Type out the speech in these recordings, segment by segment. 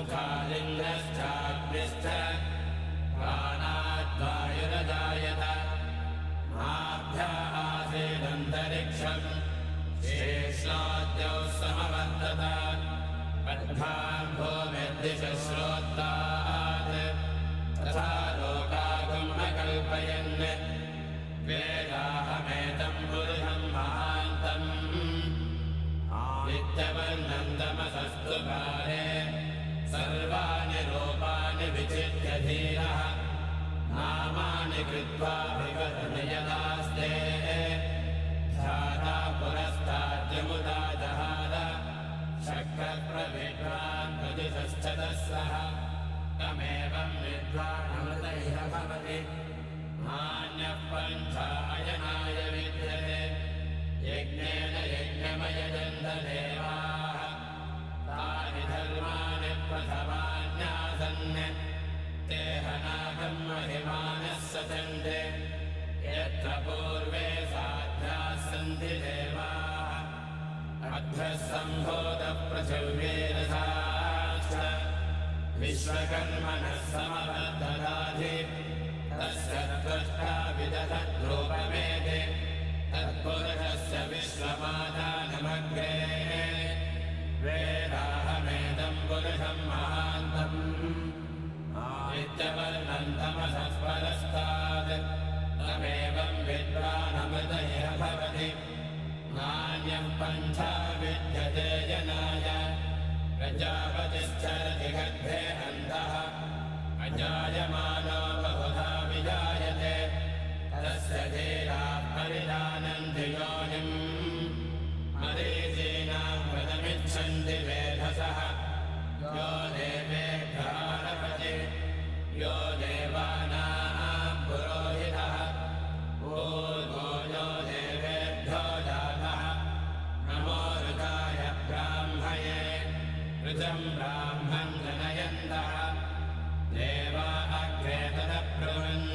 मुखालिङ्गश्चाग्निश्च प्राणाद्वायुरजायत नाभ्यः आसीदन्तरिक्षम् शेषाद्यौ समवर्तत पद्भां भूमिर्दिशश्रोत्तात् तथा लोकागुम् अकल्पयन् वेदाहमेतं पुरुषं महान्तम् नित्यवर्णन्तमसस्तु काले सर्वाणि रूपाणि विचित्य धीरः नामानि कृत्वा विवदनयदास्ते ध्याता पुरस्ताद्यमुदा जहार शक्रप्रविद्वान् प्रदिशश्चतस्रः तमेवं विद्वानमृतैः भवति नान्यः पन्थायनाय विद्यते यज्ञेन यज्ञमयजन्त देवाः तानि धर्माणि प्रथमान्यासन् तेहनागं महिमानः सचन्ते यत्र पूर्वे साध्याः सन्ति देवाः अध्वः सम्भोतः पृथिव्यैरथाश्च विश्वकर्मणः समवर्धदाधि तस्य त्वष्टा विदधद्रूपमेधे तत्पुरुषस्य विश्वमादानमग्रे वेदाहमेदं पुरुषं महान्तम् आदित्यवर्णं तमसः परस्तात् तमेवं विद्वानमृतैः भवति नान्यः पन्था विद्यते जनाय प्रजापतिश्चरति गर्भे अन्तः अजायमानो बहुधा विजायते तस्य धीराः परिजानन्ति योनिम् मरीचीनां पदमिच्छन्ति वेधसः यो देवेभ्यः आरभते यो देवानां पुरोहितः ऊर्ध्वो यो देवेभ्यो जातः नमो ऋताय ब्राह्मये ऋतं ब्राह्मं जनयन्तः देवा अग्रे तदब्रुवन्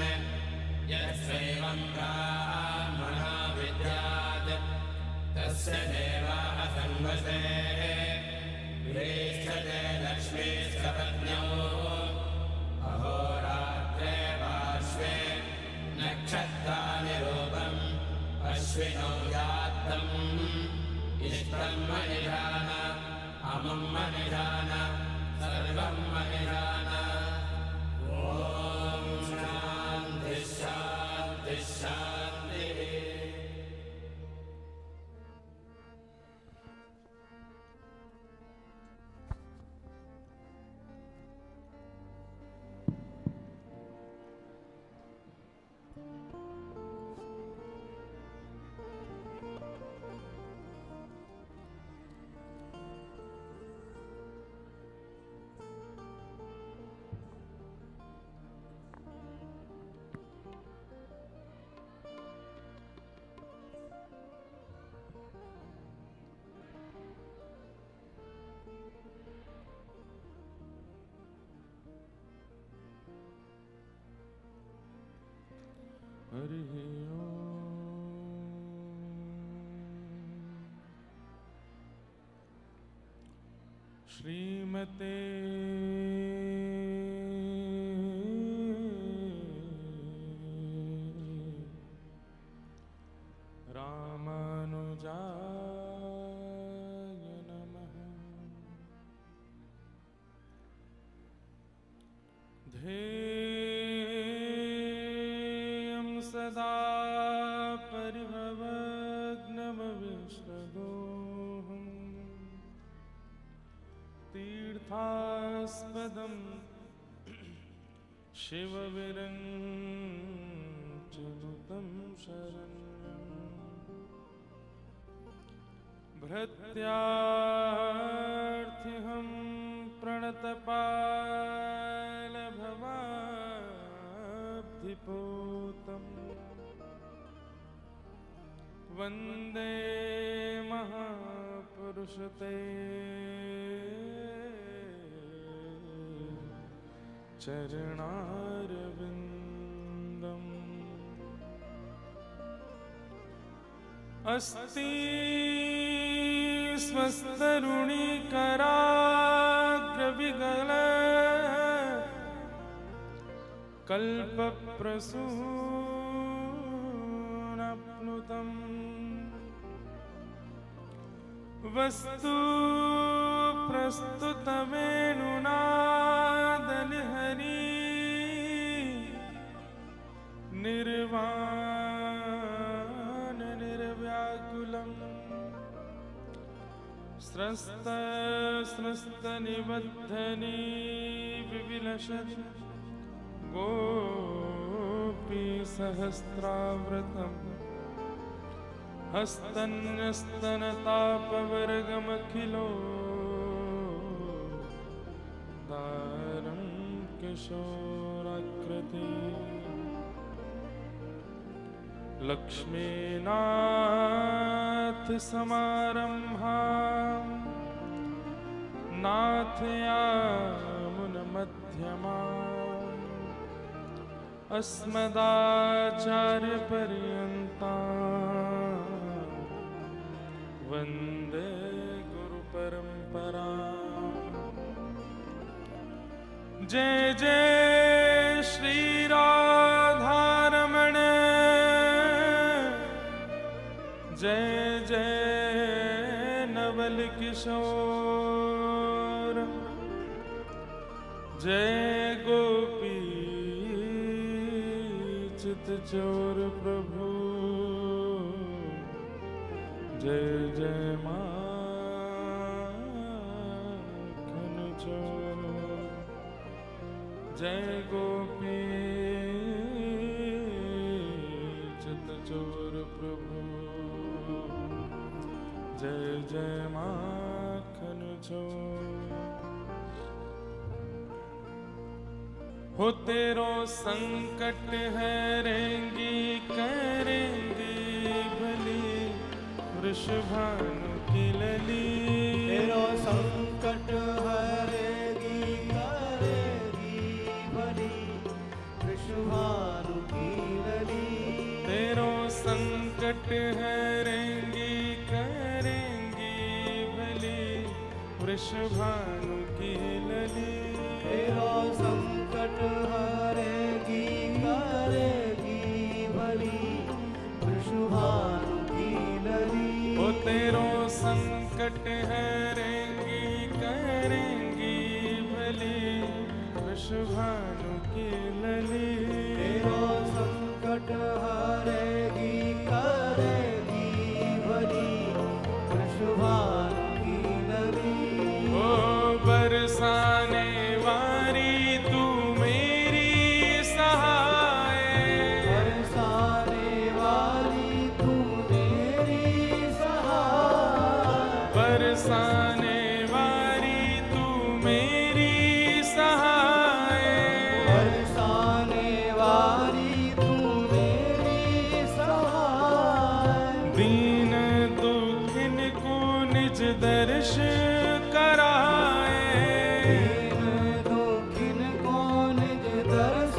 यस्यैवं ब्राह्मणो विद्यात् तस्य देवाः संवसे प्रेष्ठते लक्ष्मीस्तपत्न्यौ अहोरात्रे पार्श्वे नक्षत्राणि रूपम् अश्विनौ यात्तम् इष्टं मनिधान अमुं मनिधान सर्वं मनिधान शान्ति शान्तिः। हरिः ओम्। श्रीमते रामानुजाय नमः। सदा परिभवग्नमविश्रदोहम् तीर्थास्पदं शिवविरञ्चनुतं शरण्यं भृत्यार्थिहं प्रणतपालभवाब्धिपूतम् वन्दे महापुरुषते चरणारविन्दम्। अस्ति स्वस्तरुणीकराग्रविगल कल्पप्रसूनप्नुतम् वस्तु प्रस्तुतवेणुनादलहरी निर्वाण निर्व्याकुलम् स्रस्तनिबद्धनी विविलसत् गोपीसहस्रावृतम् हस्तन्यस्तनतापवर्गमखिलो दारं किशोराकृति लक्ष्मीनाथ समारम्भां नाथयामुनमध्यमाम् अस्मदाचार्यपर्यन्ताम् वन्दे गुरुपरम्परा। जय जय श्री राधारमण, जय जय नवल किशोर, जय गोपी चित चोर प्रभु, जय जय माखन चोर, जय गोपी चित चोर प्रभु, जय जय माखन चोर। हो तेरो संकट हरेंगी करेंगी भली वृषभानु की लली। तेरो संकट हरेगी करेगी भली वृषभानु की लली। तेरो संकट हरेंगी करेंगी भली वृषभानु की लली। तेरो संकट हरेगी करेगी भली वृषभानु की लली। ओ तेरो संकट हरेंगी करेंगी भली वृषभानु की लली। तेरो संकट हरेगी करेगी भली वृषभानु की लली। ओ बरसाने वारी तू मेरी सहाय, बरसाने वाली तू मेरी सहाय। बरसाने वारी तू मेरी सहाय। बरसाने वाली तू मेरी सहाय। दीन दुखिन को निज दर्श कराए। दीन दुखिन को निज दर्श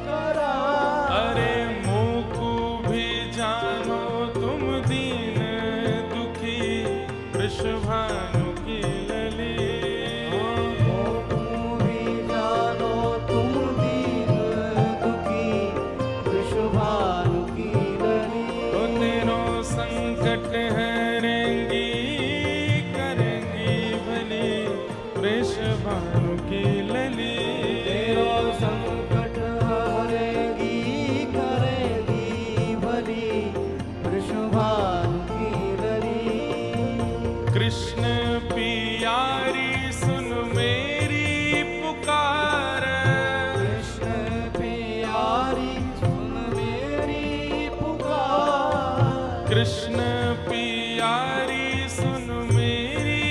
कराए। अरे मोको भी जानो तुम दीन दुखी वृषभानु की लली। मोको भी जानो तुम दीन दुखी वृषभानु की लली। तो तेरो संकट हरेंगी करेंगी भली वृषभानु की लली। तेरो संकट हरेगी करेगी भली वृषभानु की लली। कृष्ण पियारी सुन मेरी पुकार। कृष्ण प्यारी सुन मेरी पुकार। कृष्ण पियारी सुन मेरी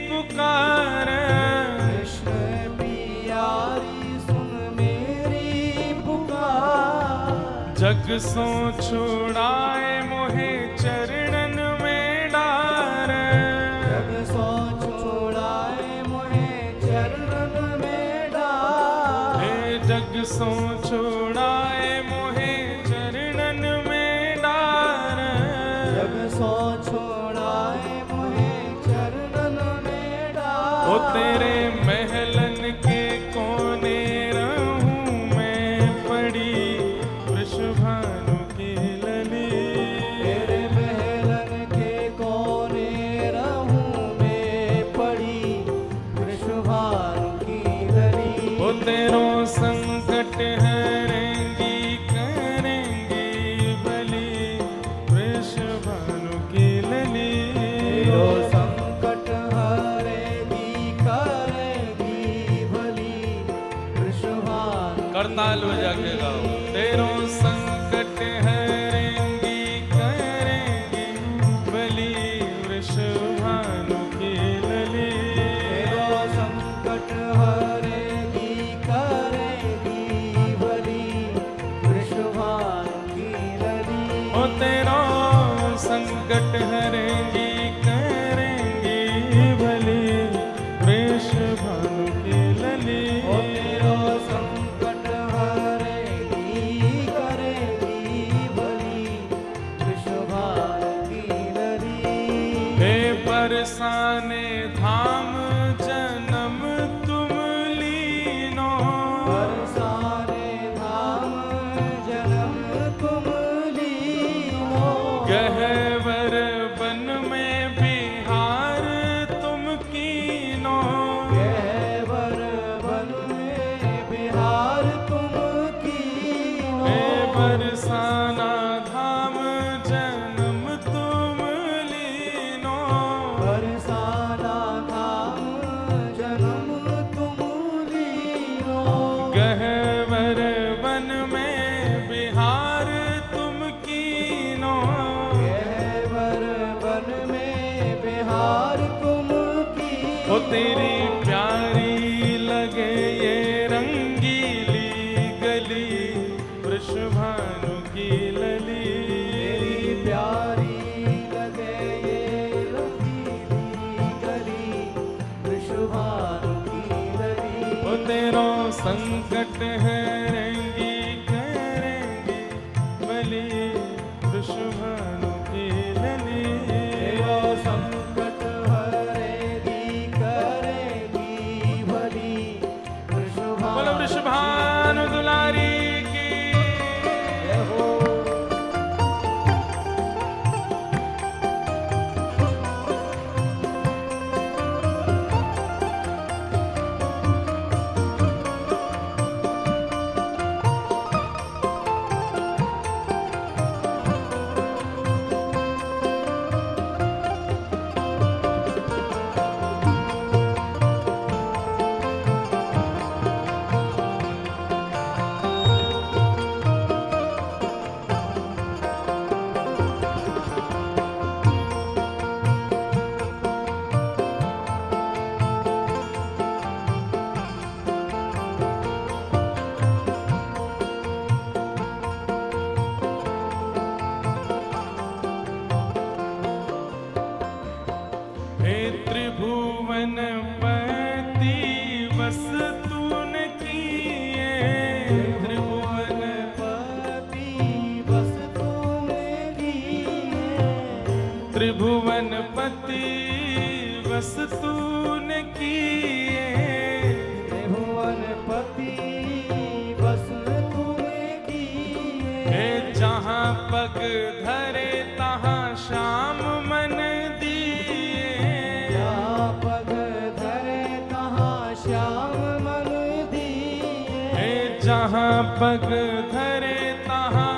पुकार। कृष्ण प्यारी सुन मेरी पुकार। जग सो छुड़ाए मोहे चरणन में डार। जग सो छोड़ाए मोहे चरणन में डार। हे जग सो छुड़ाए मोहे चरणन में डार। जग सो छोड़ाए मोहे ओ तेरे महलन के कोने रहूं मैं पड़ी वृषभानु की लली। तेरे महलन के कोने रहूं मैं पड़ी वृषभानु की लली। ओ तेरो संकट हरेंगी करेंगी भली वृषभानु की लली। तेरो संकट हरेगी करेगी भली वृषभानु। करताल बजा के गाओ। तेरो संकट हरेंगी करेंगी भली वृषभानु की लली। तेरो संकट हरेगी करेगी भली वृषभानु की लली। ओ तेरो संकट हरेंगी करेंगी भली वृषभानु की लली। ओ तेरो संकट हरेगी करेगी भली वृषभानु की लली। हे बरसाने धाम जन्म तुम लीनो। बरसाने धाम जन्म तुम लीनो। गहवर वन में बिहार तुम कीनो। गहवर वन में बिहार तुम कीनो। हे बरसाना धाम जन्म तुम लीनो। बरसाना धाम जन्म तुम लीनो। गहवर वन में बिहार तुम कीनो। गहवर वन में बिहार तुम कीनो। ओ तेरी प्यारी लगे ये रंगीली गली वृषभानु की लली। तेरी प्यारी लगे ये रंगीली गली वृषभानु की लली। ओ तेरो संकट हरेंगी करेंगी भली वृषभानु की लली। तेरो संकट हरेगी करेगी भली वृषभानु। बोलो वृषभानु दुलारी की। जय हो। हे त्रिभुवन पति बस तूने किए। त्रिभुवन पति बस तूने किए। त्रिभुवन पति बस तूने किए। त्रिभुवन पति बस तूने किए। हे जहाँ पग धरे तहाँ श्याम मन दिए। जहाँ पग धरे तहाँ श्याम मन दिए। हे जहाँ पग धरे तहाँ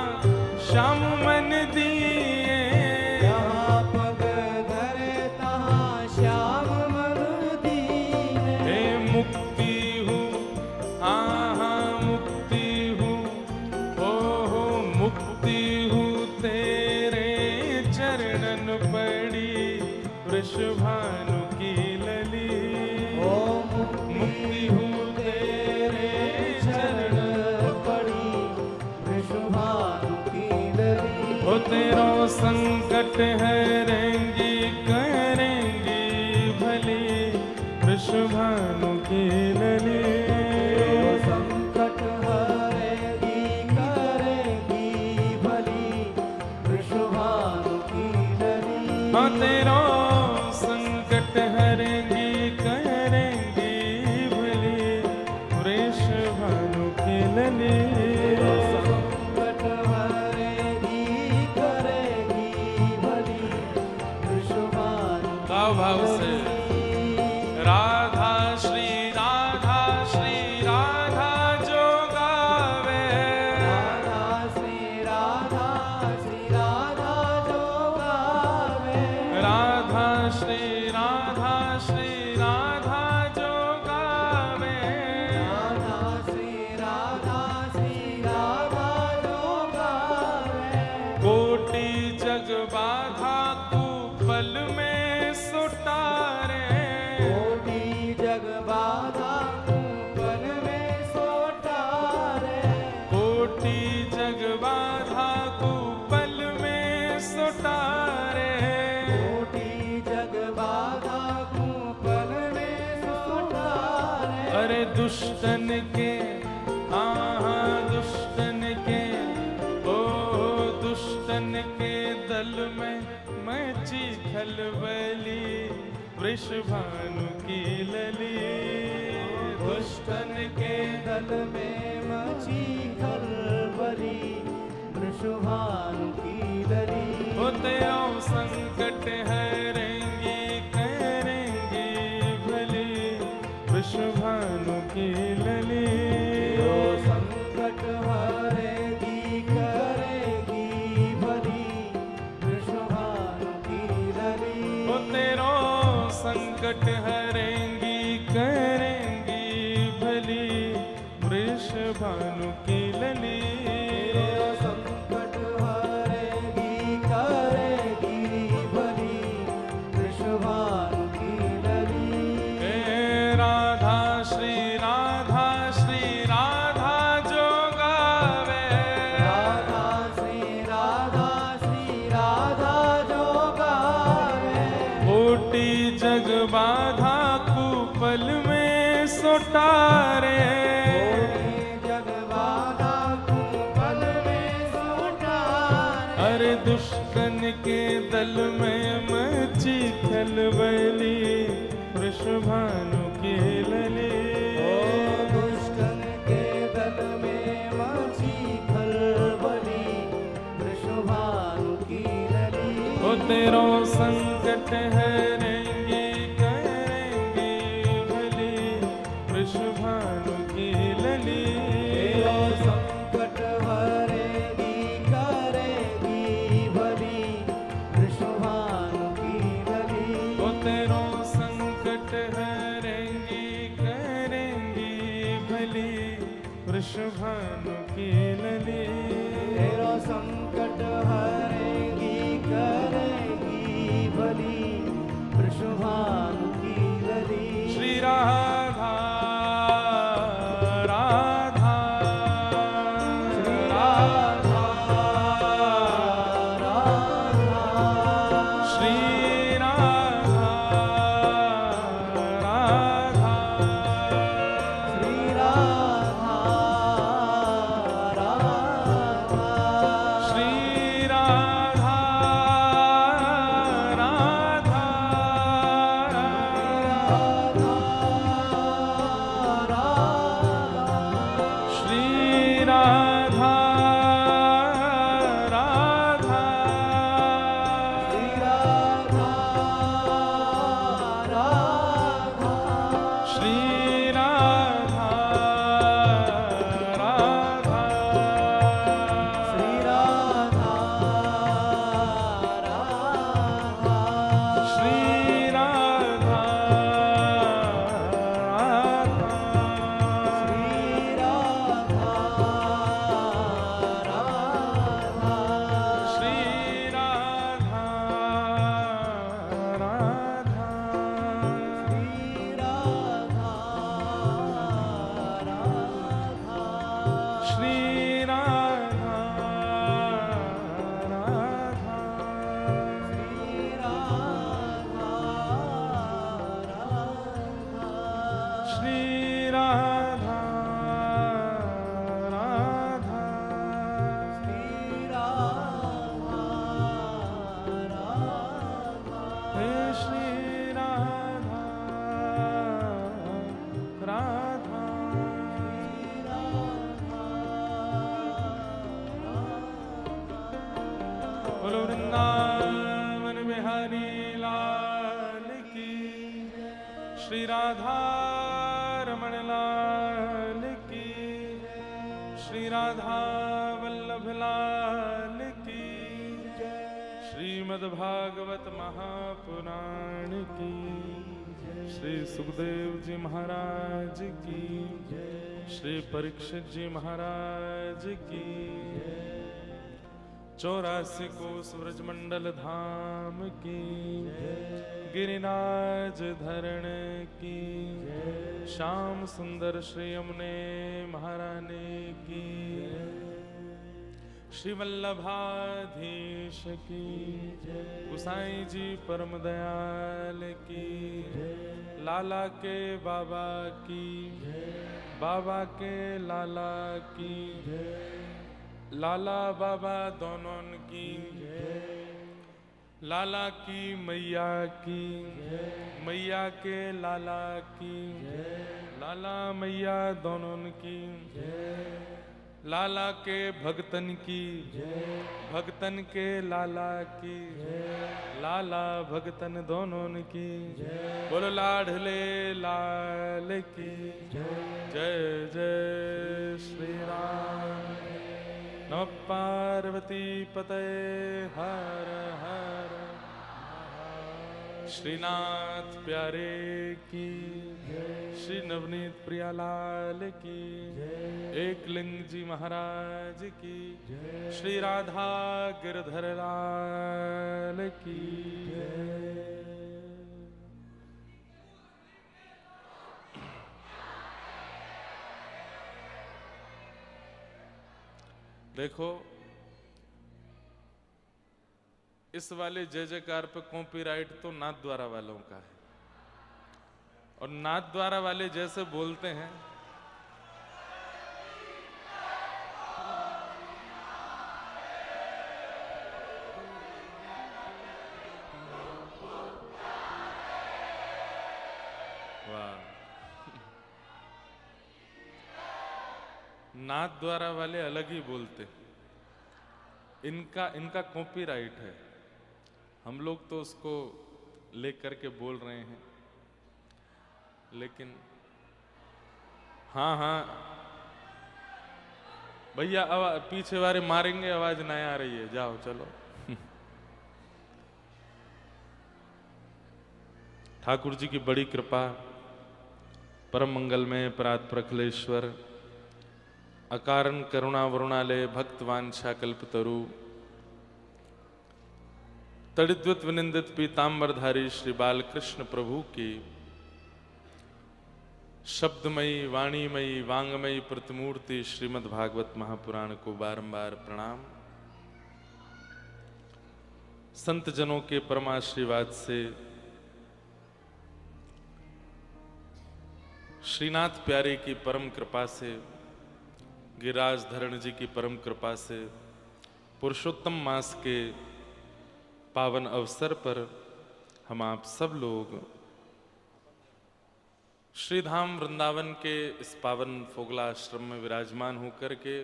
श्याम मन दिए। जहाँ पग धरे तहाँ श्याम मन दिए। हे मुक्ति हूँ हाँ मुक्ति हूँ ओहो मुक्ति हूँ तेरे चरणन पड़ी वृषभानु की लली। ओ मुक्ति हूँ तेरे चरण पड़ी वृषभानु की लली। ओ तेरो संकट हरेंगी करेंगी भली वृषभानु की लली। तेरो संकट हरेगी करेगी भली वृषभानु की लली। हाँ तेरो संकट हरेंगी करेंगी हाव भाव से राधा श्री राधा जो गावे, राधा श्री राधा जो गावे, राधा श्री राधा जो गावे, राधा श्री राधा जो गावे, कोटि जग बाधा कुपल में सुटारे, कोटि जग बाधा कुपल में सुटारे, कोटि जग बाधा कुपल में सुटारे, कोटि जग बाधा कुपल में सुटारे, अरे दुष्टन के दुष्टन के ओ दुष्टन के दल में मची खलबली, वृषभानु की लली, दुष्टन के दल में मची खलबली, वृषभानु की लली, वो तेरा संकट हरेंगी करेंगी भली, वृषभानु की लली, जो संकट हरेगी करेगी भली, वृषभानु की लली, वो तेरा संकट हरेंगी करेंगी भली, वृषभानु की लली, जो संकट हरेगी करेगी भली, वृषभानु की लली, राधा श्री राधा जो गावे, राधा श्री राधा जो गावे, कोटि जग बाधा कुपल में सुटारे, कोटि जग बाधा कुपल में सुटारे, अरे दुष्टन के दल में मची खलबली, वृषभानु की लली, ओ दुष्टन के दल में मची खलबली, वृषभानु की लली, वो तेरो संकट हरेंगी करेंगी भली, वृषभानु की लली, तेरो संकट हरेगी करेगी भली, वृषभानु की लली, वो तेरो संकट हरेंगी करेंगी भली, वृषभानु की लली, तेरो संकट हरेगी करेगी भली, वृषभानु की लली, श्री राधा राधा श्री राधा राधा, श्री राधा राधा, श्री राधा राधा, श्री राधा राधा, श्री राधा राधा, श्री राधा राधा, श्री राधा श्री राधा राधा, श्री राधा राधा, श्री राधा राधा, हे श्री राधा राधा, बोलो वृंदावन बिहारी लाल श्री राधा रमण लाल की, श्री राधा वल्लभ लाल की, श्रीमद्भागवत महापुराण की, श्री सुखदेव जी महाराज की, श्री परीक्षित जी महाराज की, 84 कोस व्रजमंडल धाम की, गिरिराज धरण की, श्याम सुंदर श्री यमुने महारानी की, श्री वल्लभाधीश की, गुसाई जी परम दयाल की, लाला के बाबा की, बाबा के लाला की, लाला बाबा दोनों की, लाला की मैया की, मैया के लाला की, लाला मैया दोनों की, लाला के भगतन की, भगतन के लाला की, लाला भगतन दोनों की, बोलो लाडले लाल की, जय जय श्री राम। नमः पार्वती पतये हर हर। श्रीनाथ प्यारे की, श्री नवनीत प्रियालाल की, एकलिंग जी महाराज की, श्री राधा गिरधर लाल की। देखो इस वाले जय जयकार पे कॉपीराइट तो नाथ द्वारा वालों का है, और नाथ द्वारा वाले जैसे बोलते हैं वाह, नाथ द्वारा वाले अलग ही बोलते, इनका कॉपीराइट है, हम लोग तो उसको लेकर के बोल रहे हैं, लेकिन हाँ हाँ भैया पीछे वाले मारेंगे, आवाज नहीं आ रही है, जाओ चलो। ठाकुर जी की बड़ी कृपा, परम मंगलमय परात प्रखलेश्वर, अकारण करुणा वरुणालय, भक्त वांछा कल्पतरु, तड़िद्वत विनिंदित पीतांबरधारी श्री बालकृष्ण प्रभु की शब्दमयी वाणीमयी वांगमयी प्रतिमूर्ति श्रीमद् भागवत महापुराण को बारंबार प्रणाम। संत जनों के परमाशीर्वाद से, श्रीनाथ प्यारे की परम कृपा से, गिरिराज धरण जी की परम कृपा से, पुरुषोत्तम मास के पावन अवसर पर हम आप सब लोग श्रीधाम वृंदावन के इस पावन फोगला आश्रम में विराजमान होकर के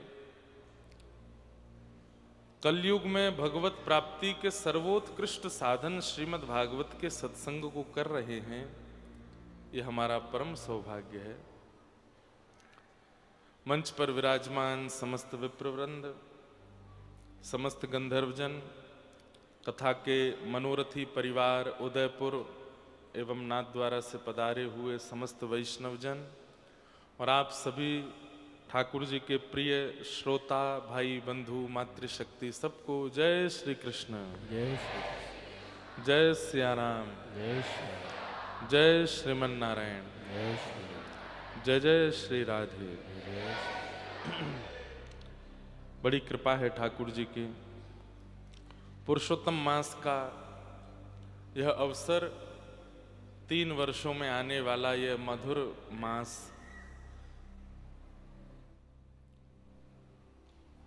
कलयुग में भगवत प्राप्ति के सर्वोत्कृष्ट साधन श्रीमद् भागवत के सत्संग को कर रहे हैं, ये हमारा परम सौभाग्य है। मंच पर विराजमान समस्त विप्रवृंद, समस्त गंधर्वजन, कथा के मनोरथी परिवार, उदयपुर एवं नाथ द्वारा से पधारे हुए समस्त वैष्णवजन, और आप सभी ठाकुर जी के प्रिय श्रोता भाई बंधु मातृशक्ति, सबको जय श्री कृष्ण, जय श्री, जय सिया राम, जय श्री, जय श्रीमन नारायण, जय श्री, जय जय श्री राधे। जय श्री। बड़ी कृपा है ठाकुर जी की। पुरुषोत्तम मास का यह अवसर, 3 वर्षों में आने वाला यह मधुर मास,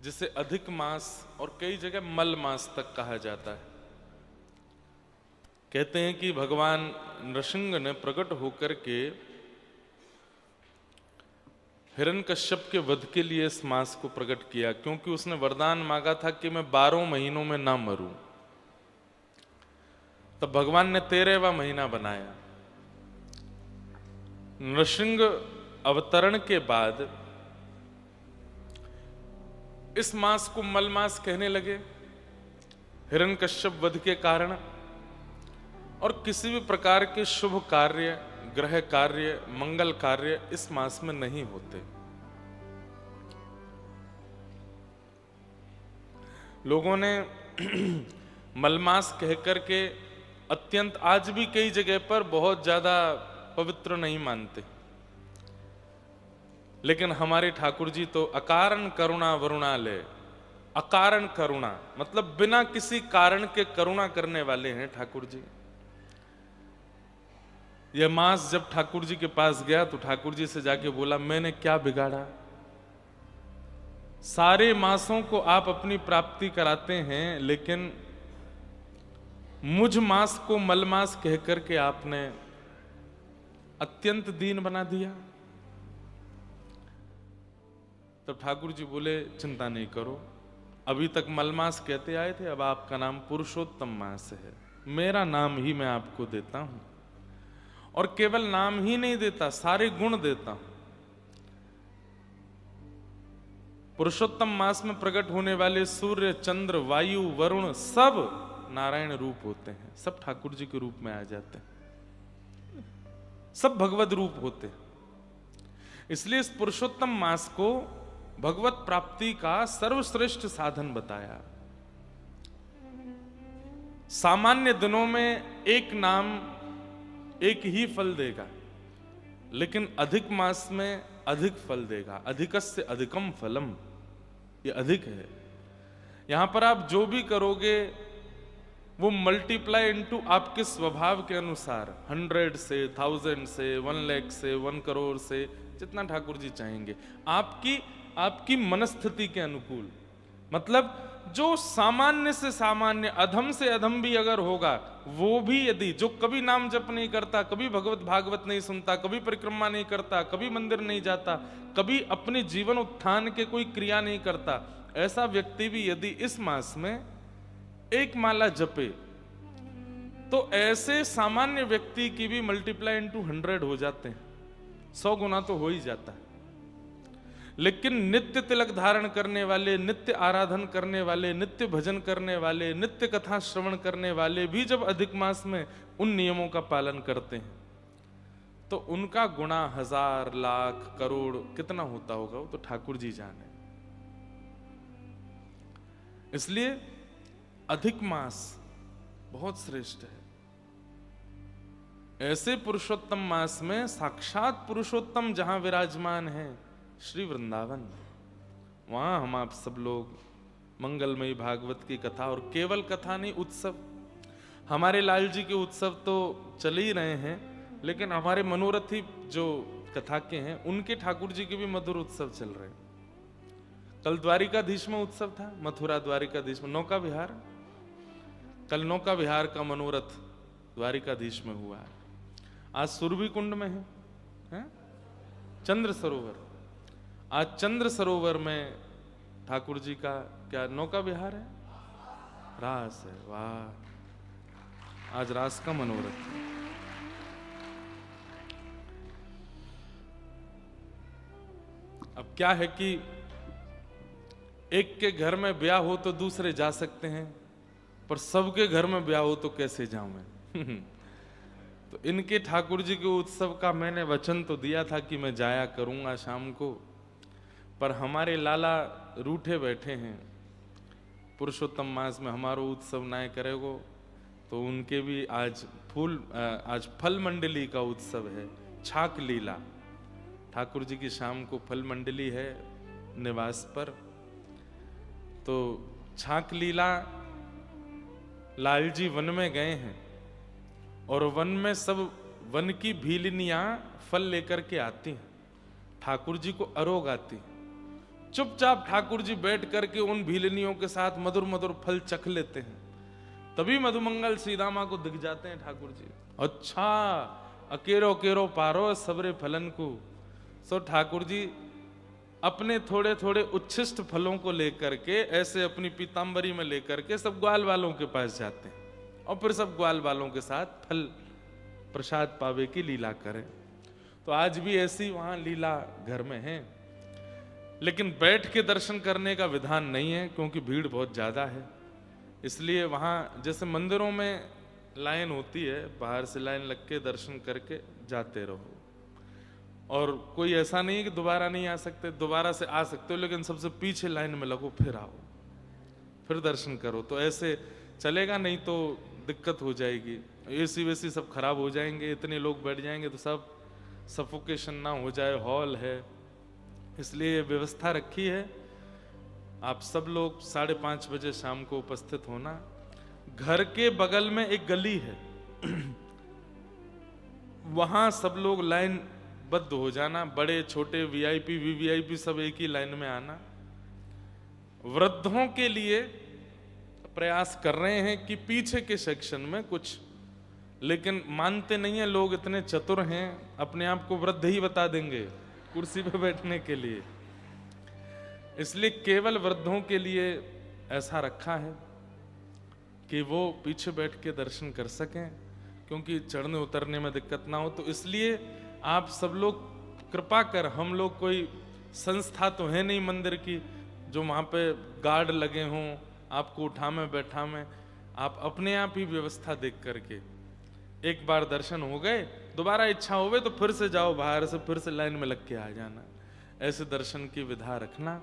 जिसे अधिक मास और कई जगह मल मास तक कहा जाता है। कहते हैं कि भगवान नृसिंह ने प्रकट होकर के हिरण्यकश्यप के वध के लिए इस मास को प्रकट किया, क्योंकि उसने वरदान मांगा था कि मैं 12 महीनों में ना मरूं। तब भगवान ने 13वां महीना बनाया, नृसिंह अवतरण के बाद इस मास को मलमास कहने लगे, हिरण्यकश्यप वध के कारण। और किसी भी प्रकार के शुभ कार्य, ग्रह कार्य, मंगल कार्य इस मास में नहीं होते। लोगों ने मलमास कहकर के अत्यंत, आज भी कई जगह पर बहुत ज्यादा पवित्र नहीं मानते, लेकिन हमारे ठाकुर जी तो अकारण करुणा वरुणालय, अकारण करुणा मतलब बिना किसी कारण के करुणा करने वाले हैं ठाकुर जी। यह मास जब ठाकुर जी के पास गया तो ठाकुर जी से जाके बोला, मैंने क्या बिगाड़ा? सारे मासों को आप अपनी प्राप्ति कराते हैं, लेकिन मुझ मास को मलमास कहकर के आपने अत्यंत दीन बना दिया। तब ठाकुर जी बोले, चिंता नहीं करो, अभी तक मलमास कहते आए थे, अब आपका नाम पुरुषोत्तम मास है। मेरा नाम ही मैं आपको देता हूं, और केवल नाम ही नहीं देता, सारे गुण देता हूं। पुरुषोत्तम मास में प्रकट होने वाले सूर्य, चंद्र, वायु, वरुण सब नारायण रूप होते हैं, सब ठाकुर जी के रूप में आ जाते हैं, सब भगवत रूप होते हैं। इसलिए इस पुरुषोत्तम मास को भगवत प्राप्ति का सर्वश्रेष्ठ साधन बताया। सामान्य दिनों में एक नाम एक ही फल देगा, लेकिन अधिक मास में अधिक फल देगा। अधिकस्य अधिकम फलम, ये अधिक है। यहां पर आप जो भी करोगे वो मल्टीप्लाई इनटू आपके स्वभाव के अनुसार, 100 से, 1000 से, 1 लाख से, 1 करोड़ से, जितना ठाकुर जी चाहेंगे, आपकी मनस्थिति के अनुकूल। मतलब जो सामान्य से सामान्य, अधम से अधम भी अगर होगा, वो भी यदि, जो कभी नाम जप नहीं करता, कभी भगवत भागवत नहीं सुनता, कभी परिक्रमा नहीं करता, कभी मंदिर नहीं जाता, कभी अपने जीवन उत्थान के कोई क्रिया नहीं करता, ऐसा व्यक्ति भी यदि इस मास में एक माला जपे, तो ऐसे सामान्य व्यक्ति की भी मल्टीप्लाई इनटू 100 हो जाते हैं, 100 गुना तो हो ही जाता है। लेकिन नित्य तिलक धारण करने वाले, नित्य आराधन करने वाले, नित्य भजन करने वाले, नित्य कथा श्रवण करने वाले भी जब अधिक मास में उन नियमों का पालन करते हैं, तो उनका गुणा 1000, लाख, करोड़ कितना होता होगा, वो तो ठाकुर जी जाने। इसलिए अधिक मास बहुत श्रेष्ठ है। ऐसे पुरुषोत्तम मास में साक्षात पुरुषोत्तम जहां विराजमान है, श्री वृंदावन, वहां हम आप सब लोग मंगलमयी भागवत की कथा, और केवल कथा नहीं, उत्सव। हमारे लाल जी के उत्सव तो चल ही रहे हैं, लेकिन हमारे मनोरथी जो कथा के हैं, उनके ठाकुर जी के भी मधुर उत्सव चल रहे हैं। कल द्वारिकाधीश में उत्सव था, मथुरा द्वारिकाधीश में नौका विहार। कल नौका विहार का मनोरथ द्वारिकाधीश में हुआ है। आज सुरभि कुंड में है? चंद्र सरोवर। आज चंद्र सरोवर में ठाकुर जी का क्या नौका विहार है, रास है। वाह, आज रास का मनोरथ है। अब क्या है कि एक के घर में ब्याह हो तो दूसरे जा सकते हैं, पर सबके घर में ब्याह हो तो कैसे जाऊं मैं? तो इनके ठाकुर जी के उत्सव का मैंने वचन तो दिया था कि मैं जाया करूंगा शाम को, पर हमारे लाला रूठे बैठे हैं, पुरुषोत्तम मास में हमारो उत्सव ना करेगो, तो उनके भी आज फल मंडली का उत्सव है, छाक लीला। ठाकुर जी की शाम को फल मंडली है निवास पर, तो छाक लीला, लाल जी वन में गए हैं और वन में सब वन की भीलनियां फल लेकर के आती हैं, ठाकुर जी को अरोग आती। चुपचाप ठाकुर जी बैठ करके उन भीलनियों के साथ मधुर मधुर फल चख लेते हैं, तभी मधुमंगल सीदामा को दिख जाते हैं ठाकुर जी। अच्छा, अकेरो केरो पारो सबरे फलन को। सो ठाकुर जी अपने थोड़े थोड़े उच्छिष्ट फलों को लेकर के, ऐसे अपनी पीतांबरी में लेकर के सब ग्वाल वालों के पास जाते हैं और फिर सब ग्वाल वालों के साथ फल प्रसाद पावे की लीला करें। तो आज भी ऐसी वहां लीला घर में है, लेकिन बैठ के दर्शन करने का विधान नहीं है क्योंकि भीड़ बहुत ज्यादा है। इसलिए वहां जैसे मंदिरों में लाइन होती है, बाहर से लाइन लग के दर्शन करके जाते रहो, और कोई ऐसा नहीं है कि दोबारा नहीं आ सकते, दोबारा से आ सकते हो, लेकिन सबसे पीछे लाइन में लगो, फिर आओ, फिर दर्शन करो। तो ऐसे चलेगा नहीं तो दिक्कत हो जाएगी, एसी वेसी सब खराब हो जाएंगे, इतने लोग बैठ जाएंगे तो सब सफोकेशन ना हो जाए, हॉल है, इसलिए व्यवस्था रखी है। आप सब लोग 5:30 बजे शाम को उपस्थित होना। घर के बगल में एक गली है, वहां सब लोग लाइन बद्ध हो जाना, बड़े छोटे वीआईपी वीवीआईपी सब एक ही लाइन में आना। वृद्धों के लिए प्रयास कर रहे हैं कि पीछे के सेक्शन में कुछ, लेकिन मानते नहीं है लोग, इतने चतुर हैं, अपने आप को वृद्ध ही बता देंगे कुर्सी पे बैठने के लिए। इसलिए केवल वृद्धों के लिए ऐसा रखा है कि वो पीछे बैठ के दर्शन कर सकें, क्योंकि चढ़ने उतरने में दिक्कत ना हो। तो इसलिए आप सब लोग कृपा कर, हम लोग कोई संस्था तो है नहीं मंदिर की जो वहां पे गार्ड लगे हों, आपको उठा में बैठा में, आप अपने आप ही व्यवस्था देख करके, एक बार दर्शन हो गए, दोबारा इच्छा होवे तो फिर से जाओ, बाहर से फिर से लाइन में लग के आ जाना, ऐसे दर्शन की विधा रखना।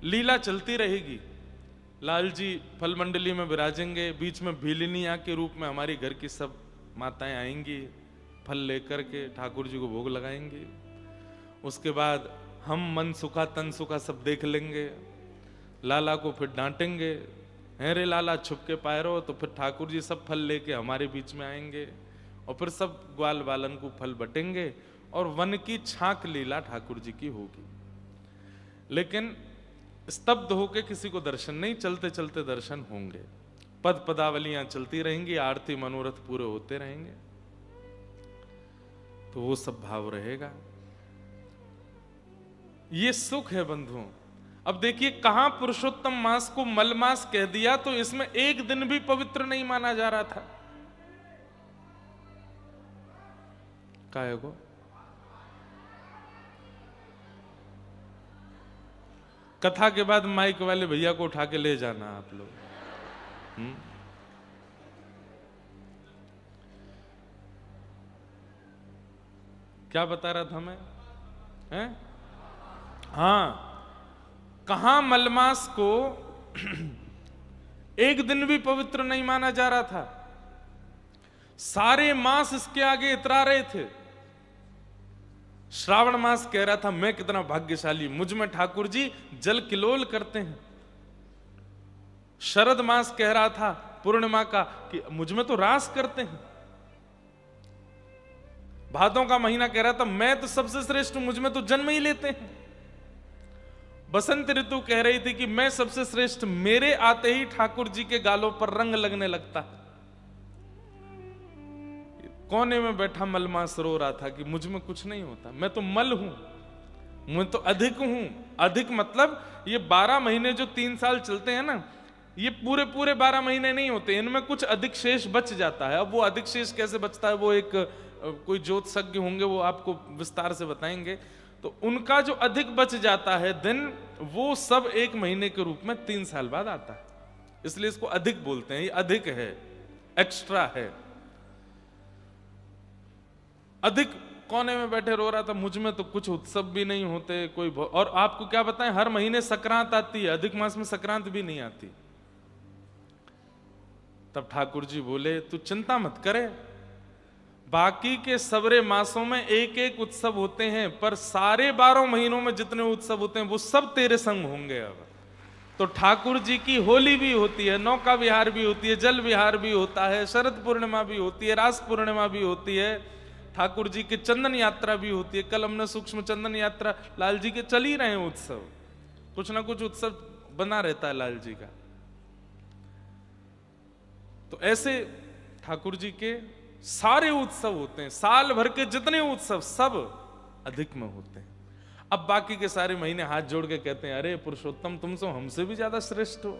लीला चलती रहेगी, लाल जी फल मंडली में विराजेंगे, बीच में भीलिनिया के रूप में हमारी घर की सब माताएं आएंगी, फल लेकर के ठाकुर जी को भोग लगाएंगे। उसके बाद हम मन सुखा तन सुखा सब देख लेंगे, लाला को फिर डांटेंगे, हैं रे लाला छुप के पाए रहो, तो फिर ठाकुर जी सब फल लेके हमारे बीच में आएंगे, और फिर सब ग्वाल बालन को फल बटेंगे, और वन की छाक लीला ठाकुर जी की होगी। लेकिन स्तब्ध होके किसी को दर्शन नहीं, चलते चलते दर्शन होंगे, पद पदावलियां चलती रहेंगी, आरती मनोरथ पूरे होते रहेंगे, तो वो सब भाव रहेगा। ये सुख है बंधुओं। अब देखिए, कहां पुरुषोत्तम मास को मलमास कह दिया, तो इसमें एक दिन भी पवित्र नहीं माना जा रहा था। काहे को? कथा के बाद माइक वाले भैया को उठा के ले जाना आप लोग। क्या बता रहा था मैं? हैं? हाँ, कहां मलमास को एक दिन भी पवित्र नहीं माना जा रहा था, सारे मास इसके आगे इतरा रहे थे। श्रावण मास कह रहा था मैं कितना भाग्यशाली, मुझ में ठाकुर जी जल किलोल करते हैं। शरद मास कह रहा था पूर्णिमा का कि मुझ में तो रास करते हैं। भादों का महीना कह रहा था मैं तो सबसे श्रेष्ठ हूं, मुझ में तो जन्म ही लेते हैं। बसंत ऋतु कह रही थी कि मैं सबसे श्रेष्ठ, मेरे आते ही ठाकुर जी के गालों पर रंग लगने लगता। कोने में बैठा मलमास रो रहा था कि मुझ में कुछ नहीं होता, मैं तो मल हूं, मैं तो अधिक हूं। अधिक मतलब ये 12 महीने जो 3 साल चलते हैं ना, ये पूरे 12 महीने नहीं होते, इनमें कुछ अधिक शेष बच जाता है। अब वो अधिक शेष कैसे बचता है, वो एक कोई ज्योतिषज्ञ होंगे, वो आपको विस्तार से बताएंगे। तो उनका जो अधिक बच जाता है दिन, वो सब 1 महीने के रूप में 3 साल बाद आता है, इसलिए इसको अधिक बोलते हैं। ये अधिक है, एक्स्ट्रा है। अधिक कोने में बैठे रो रहा था मुझ में तो कुछ उत्सव भी नहीं होते कोई। और आपको क्या बताएं, हर महीने संक्रांत आती है, अधिक मास में संक्रांत भी नहीं आती। तब ठाकुर जी बोले तू चिंता मत करे, बाकी के सबरे मासों में एक एक उत्सव होते हैं, पर सारे 12 महीनों में जितने उत्सव होते हैं वो सब तेरे संग होंगे। अब तो ठाकुर जी की होली भी होती है, नौका विहार भी होती है, जल विहार भी होता है, शरद पूर्णिमा भी होती है, रास पूर्णिमा भी होती है, ठाकुर जी की चंदन यात्रा भी होती है। कल हमने सूक्ष्म चंदन यात्रा, लाल जी के चल ही रहे हैं उत्सव, कुछ ना कुछ उत्सव बना रहता है लाल जी का। तो ऐसे ठाकुर जी के सारे उत्सव होते हैं, साल भर के जितने उत्सव सब अधिक में होते हैं। अब बाकी के सारे महीने हाथ जोड़ के कहते हैं अरे पुरुषोत्तम तुम तो हमसे भी ज्यादा श्रेष्ठ हो,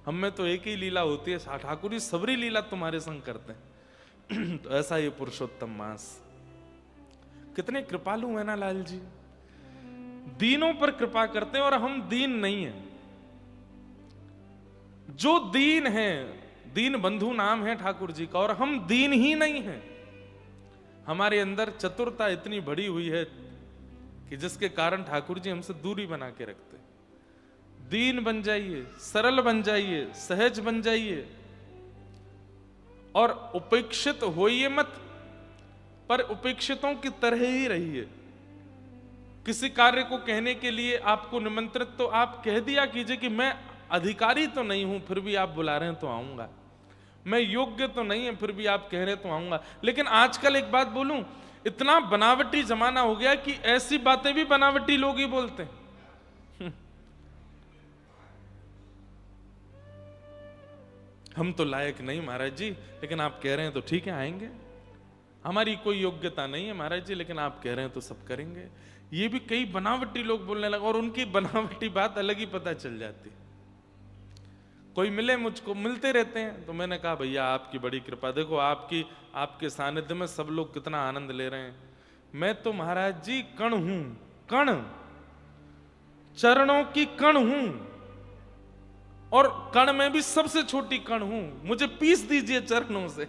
हम में तो एक ही लीला होती है, ठाकुर जी सबरी लीला तुम्हारे संग करते हैं। तो ऐसा ये पुरुषोत्तम मास, कितने कृपालु हैं ना लाल जी, दीनों पर कृपा करते हैं और हम दीन नहीं हैं। जो दीन है, दीन बंधु नाम है ठाकुर जी का, और हम दीन ही नहीं हैं। हमारे अंदर चतुरता इतनी बढ़ी हुई है कि जिसके कारण ठाकुर जी हमसे दूरी बना के रखते। दीन बन जाइए, सरल बन जाइए, सहज बन जाइए और उपेक्षित होइए मत, पर उपेक्षितों की तरह ही रहिए। किसी कार्य को कहने के लिए आपको निमंत्रित तो आप कह दिया कीजिए कि मैं अधिकारी तो नहीं हूं, फिर भी आप बुला रहे हैं तो आऊंगा। मैं योग्य तो नहीं है, फिर भी आप कह रहे हैं तो आऊंगा। लेकिन आजकल एक बात बोलूं, इतना बनावटी जमाना हो गया कि ऐसी बातें भी बनावटी लोग ही बोलते हैं। हम तो लायक नहीं महाराज जी, लेकिन आप कह रहे हैं तो ठीक है आएंगे। हमारी कोई योग्यता नहीं है महाराज जी, लेकिन आप कह रहे हैं तो सब करेंगे। ये भी कई बनावटी लोग बोलने लगे, और उनकी बनावटी बात अलग ही पता चल जाती। कोई मिले मुझको, मिलते रहते हैं, तो मैंने कहा भैया आपकी बड़ी कृपा, देखो आपके सानिध्य में सब लोग कितना आनंद ले रहे हैं। मैं तो महाराज जी कण हूं, कण, चरणों की कण हूं, और कण में भी सबसे छोटी कण हूं। मुझे पीस दीजिए चरणों से।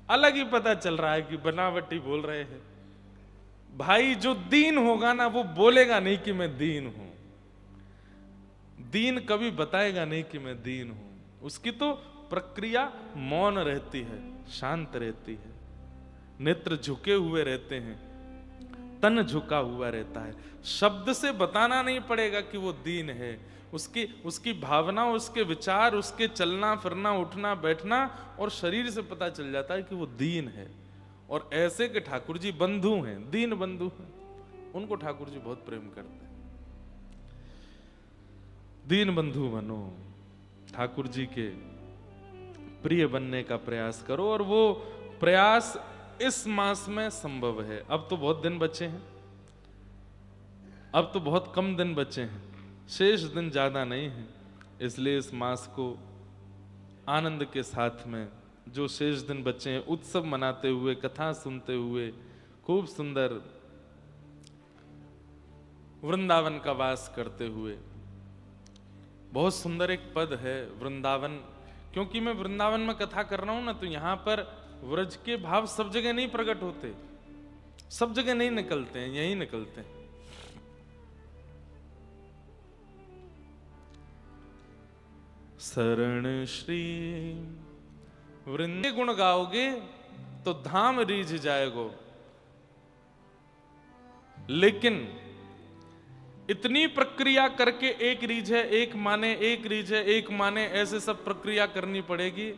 अलग ही पता चल रहा है कि बनावटी बोल रहे हैं। भाई जो दीन होगा ना, वो बोलेगा नहीं कि मैं दीन हूं। दीन कभी बताएगा नहीं कि मैं दीन हूं। उसकी तो प्रक्रिया मौन रहती है, शांत रहती है, नेत्र झुके हुए रहते हैं, तन झुका हुआ रहता है। शब्द से बताना नहीं पड़ेगा कि वो दीन है। उसकी भावना, उसके विचार, उसके चलना फिरना, उठना बैठना और शरीर से पता चल जाता है कि वो दीन है। और ऐसे के ठाकुर जी बंधु हैं, दीन बंधु हैं, उनको ठाकुर जी बहुत प्रेम करते हैं। दीन बंधु बनो, ठाकुर जी के प्रिय बनने का प्रयास करो, और वो प्रयास इस मास में संभव है। अब तो बहुत दिन बचे हैं, अब तो बहुत कम दिन बचे हैं, शेष दिन ज्यादा नहीं है। इसलिए इस मास को आनंद के साथ में जो शेष दिन बचे हैं, उत्सव मनाते हुए, कथा सुनते हुए, खूब सुंदर वृंदावन का वास करते हुए। बहुत सुंदर एक पद है वृंदावन, क्योंकि मैं वृंदावन में कथा कर रहा हूं ना, तो यहां पर व्रज के भाव सब जगह नहीं प्रकट होते, सब जगह नहीं निकलते हैं, यही निकलते हैं। शरण श्री वृंद गुण गाओगे तो धाम रीझ जाएगो, लेकिन इतनी प्रक्रिया करके एक रीझ है, एक माने, एक रीझ है, एक माने, ऐसे सब प्रक्रिया करनी पड़ेगी।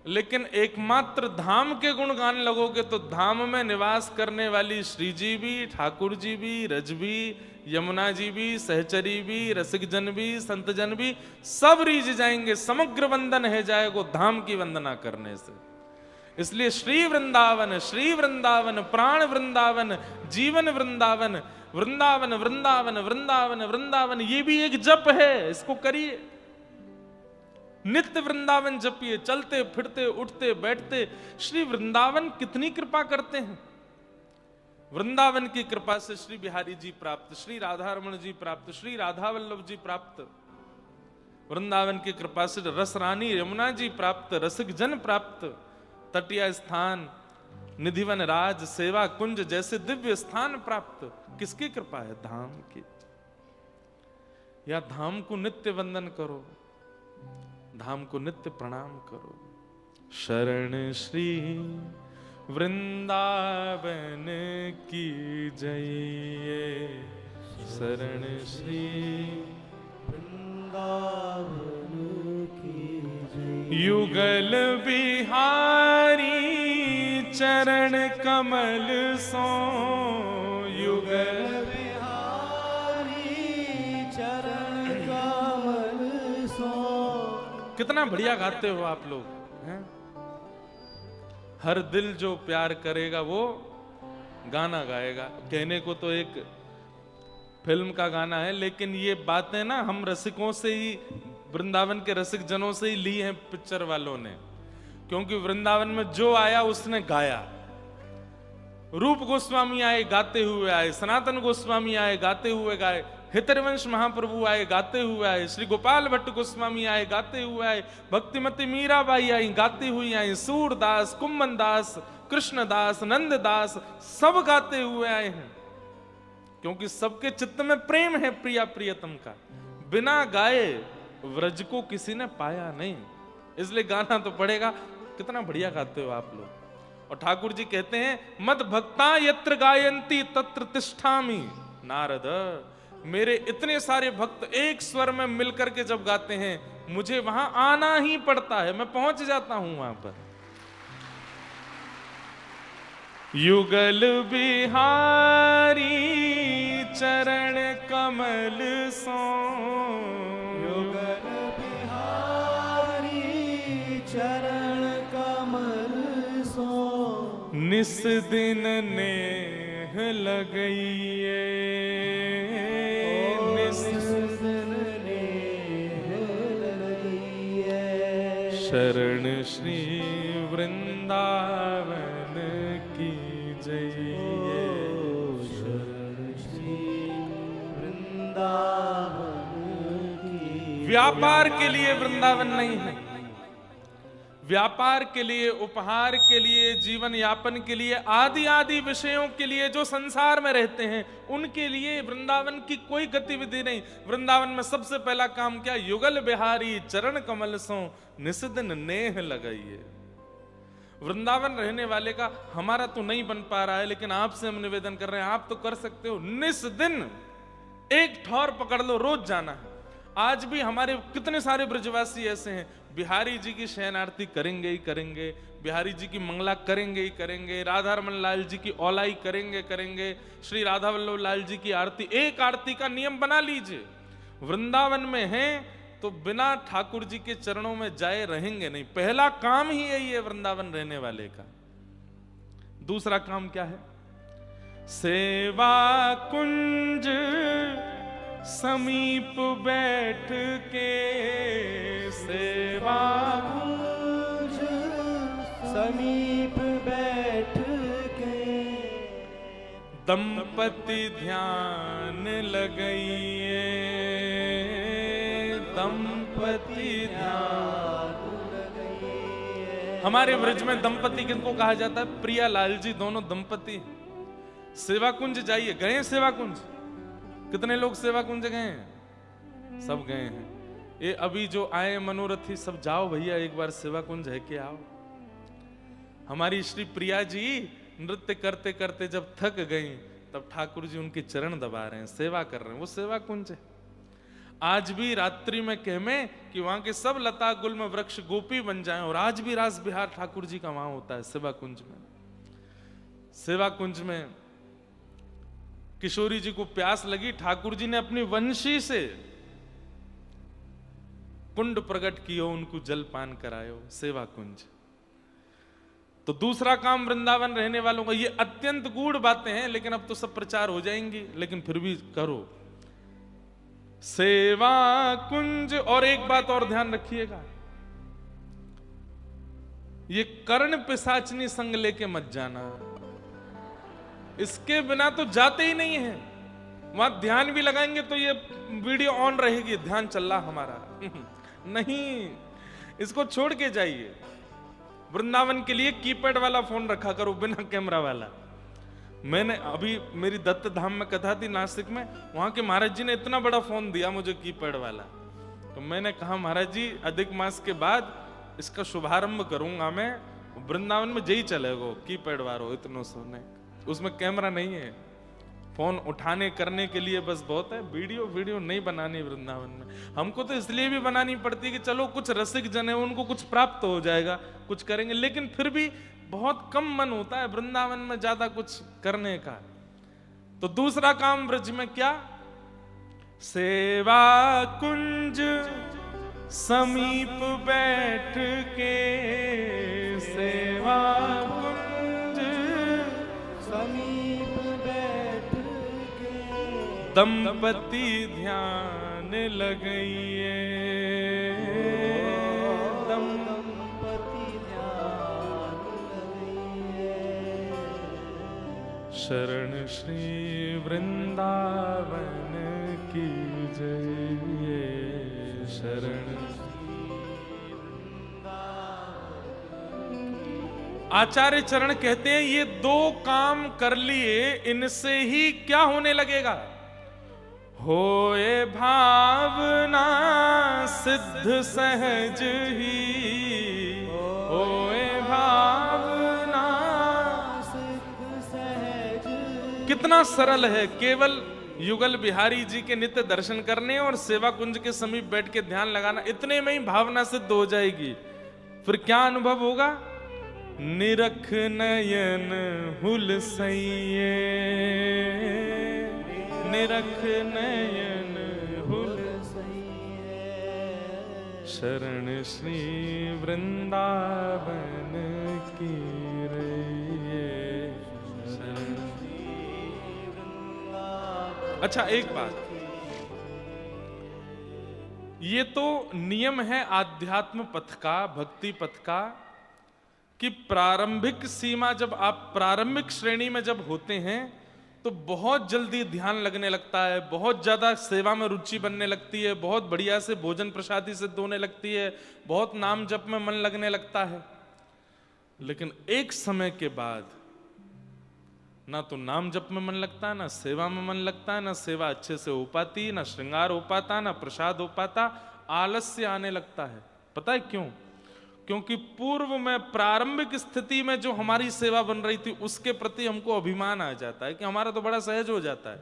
लेकिन एकमात्र धाम के गुण गाने लगोगे तो धाम में निवास करने वाली श्री जी भी, ठाकुर जी भी, रज भी, यमुना जी भी, सहचरी भी, रसिक जन भी, संत जन भी, सब रीझ जाएंगे। समग्र वंदन है जाएगो धाम की वंदना करने से। इसलिए श्री वृंदावन, श्री वृंदावन, प्राण वृंदावन, जीवन वृंदावन, वृंदावन वृंदावन वृंदावन वृंदावन, ये भी एक जप है, इसको करिए। नित्य वृंदावन जपिए, चलते फिरते उठते बैठते। श्री वृंदावन कितनी कृपा करते हैं। वृंदावन की कृपा से श्री बिहारी जी प्राप्त, श्री राधा रमण जी प्राप्त, श्री राधा वल्लभ जी प्राप्त। वृंदावन की कृपा से रस रानी यमुना जी प्राप्त, रसिक जन प्राप्त, तटीय स्थान, निधिवन राज, सेवा कुंज जैसे दिव्य स्थान प्राप्त। किसकी कृपा है? धाम की। या धाम को नित्य वंदन करो, धाम को नित्य प्रणाम करो। शरण श्री वृंदावन की जय, शरण श्री वृंदावन की जय। युगल बिहारी चरण कमल सो, युगल बिहारी चरण कमल सो। कितना बढ़िया गाते हो आप लोग हैं? हर दिल जो प्यार करेगा वो गाना गाएगा। कहने को तो एक फिल्म का गाना है, लेकिन ये बातें ना हम रसिकों से ही, वृंदावन के रसिक जनों से ही ली हैं पिक्चर वालों ने, क्योंकि वृंदावन में जो आया उसने गाया। रूप गोस्वामी आए गाते हुए आए, सनातन गोस्वामी आए गाते हुए गाए, हितरवंश महाप्रभु आए गाते हुए आए, श्री गोपाल भट्ट गोस्वामी आए गाते हुए आए, भक्तिमती मीराबाई आई गाती हुई आई, सूरदास, कुम्मन दास, कृष्णदास, नंददास सब गाते हुए आए हैं, क्योंकि सबके चित्त में प्रेम है प्रिया प्रियतम का। बिना गाए व्रज को किसी ने पाया नहीं, इसलिए गाना तो पड़ेगा। कितना बढ़िया गाते हो आप लोग। और ठाकुर जी कहते हैं मद भक्ता यत्र गायंती तत्र तिष्ठामि। नारद, मेरे इतने सारे भक्त एक स्वर में मिलकर के जब गाते हैं, मुझे वहां आना ही पड़ता है, मैं पहुंच जाता हूं वहां पर। युगल बिहारी चरण कमल सो, युगल बिहारी चरण कमल सो, निस दिन नेह लगइए, निस दिन नेह लगइए। शरण श्री वृंदावन की जय। शरण श्री वृंदावन की। व्यापार के लिए वृंदावन नहीं है, व्यापार के लिए, उपहार के लिए, जीवन यापन के लिए, आदि आदि विषयों के लिए जो संसार में रहते हैं उनके लिए वृंदावन की कोई गतिविधि नहीं। वृंदावन में सबसे पहला काम क्या? युगल बिहारी चरण कमल सो निस्दिन नेह लगाइए। वृंदावन रहने वाले का हमारा तो नहीं बन पा रहा है, लेकिन आपसे हम निवेदन कर रहे हैं, आप तो कर सकते हो। निस्दिन एक ठौर पकड़ लो, रोज जाना है। आज भी हमारे कितने सारे ब्रजवासी ऐसे हैं, बिहारी जी की शयन आरती करेंगे ही करेंगे, बिहारी जी की मंगला करेंगे ही करेंगे, राधा रमन लाल जी की औलाई करेंगे करेंगे, श्री राधा वल्लभ लाल जी की आरती, एक आरती का नियम बना लीजिए। वृंदावन में हैं तो बिना ठाकुर जी के चरणों में जाए रहेंगे नहीं। पहला काम ही यही है वृंदावन रहने वाले का। दूसरा काम क्या है? सेवा कुंज समीप बैठ के, सेवा कुंज समीप बैठ के, दंपति ध्यान लगाइए, दंपति ध्यान लगाइए। हमारे ब्रज में दंपति किनको कहा जाता है? प्रिया लाल जी दोनों दंपति। सेवा कुंज जाइए। गए हैं सेवा कुंज? कितने लोग सेवा कुंज गए हैं? सब गए हैं। ये अभी जो आए मनोरथी सब जाओ भैया, एक बार सेवा कुंज है के आओ। हमारी श्री प्रिया जी नृत्य करते करते जब थक गई, तब ठाकुर जी उनके चरण दबा रहे हैं, सेवा कर रहे हैं। वो सेवा कुंज है। आज भी रात्रि में कहमे कि वहां के सब लता गुल्म वृक्ष गोपी बन जाएं, और आज भी रास बिहार ठाकुर जी का वहां होता है सेवा कुंज में। सेवा कुंज में किशोरी जी को प्यास लगी, ठाकुर जी ने अपनी वंशी से कुंड प्रकट कियो, उनको जल पान करायो। सेवा कुंज। तो दूसरा काम वृंदावन रहने वालों का, ये अत्यंत गूढ़ बातें हैं, लेकिन अब तो सब प्रचार हो जाएंगी, लेकिन फिर भी करो। सेवा कुंज। और एक बात और ध्यान रखिएगा, ये कर्ण पिशाचनी संग लेके मत जाना, इसके बिना तो जाते ही नहीं है। वहां ध्यान भी लगाएंगे तो ये वीडियो ऑन रहेगी, ध्यान चल रहा हमारा नहीं, इसको छोड़ के जाइए। वृंदावन के लिए कीपैड वाला फोन रखा करो, बिना कैमरा वाला। मैंने अभी मेरी दत्त धाम में कथा थी नासिक में, वहां के महाराज जी ने इतना बड़ा फोन दिया मुझे कीपैड वाला, तो मैंने कहा महाराज जी अधिक मास के बाद इसका शुभारंभ करूंगा मैं, वृंदावन में जई चलेगो कीपैड वालो, इतनो सोने, उसमें कैमरा नहीं है, फोन उठाने करने के लिए बस बहुत है, वीडियो नहीं बनानी वृंदावन में। हमको तो इसलिए भी बनानी पड़ती है कि चलो कुछ रसिक जन है उनको कुछ प्राप्त हो जाएगा, कुछ करेंगे, लेकिन फिर भी बहुत कम मन होता है वृंदावन में ज्यादा कुछ करने का। तो दूसरा काम ब्रज में क्या? सेवा कुंज समीप बैठ के, सेवा कुंज समीप बैठ के, दंपति ध्यान लगाइए, दंपति ध्यान लगाइए। शरण श्री वृंदावन की जय। शरण आचार्य चरण कहते हैं ये दो काम कर लिए, इनसे ही क्या होने लगेगा? होए भावना सिद्ध सहज ही, होए भावना सिद्ध सहज। कितना सरल है, केवल युगल बिहारी जी के नित्य दर्शन करने और सेवा कुंज के समीप बैठ के ध्यान लगाना, इतने में ही भावना सिद्ध हो जाएगी। फिर क्या अनुभव होगा? निरख नयन हुलसइये, निरख नयन हुलसइये। शरण श्री वृंदावन की रइये। शरण। अच्छा एक बात, ये तो नियम है आध्यात्म पथ का, भक्ति पथ का, कि प्रारंभिक सीमा जब आप प्रारंभिक श्रेणी में जब होते हैं तो बहुत जल्दी ध्यान लगने लगता है, बहुत ज्यादा सेवा में रुचि बनने लगती है, बहुत बढ़िया से भोजन प्रसादी सिद्ध होने लगती है, बहुत नाम जप में मन लगने लगता है। लेकिन एक समय के बाद ना तो नाम जप में मन लगता है, ना सेवा में मन लगता है, ना सेवा अच्छे से हो पाती, ना श्रृंगार हो पाता, ना प्रसाद हो पाता, आलस्य आने लगता है। पता है क्यों? क्योंकि पूर्व में प्रारंभिक स्थिति में जो हमारी सेवा बन रही थी उसके प्रति हमको अभिमान आ जाता है कि हमारा तो बड़ा सहज हो जाता है,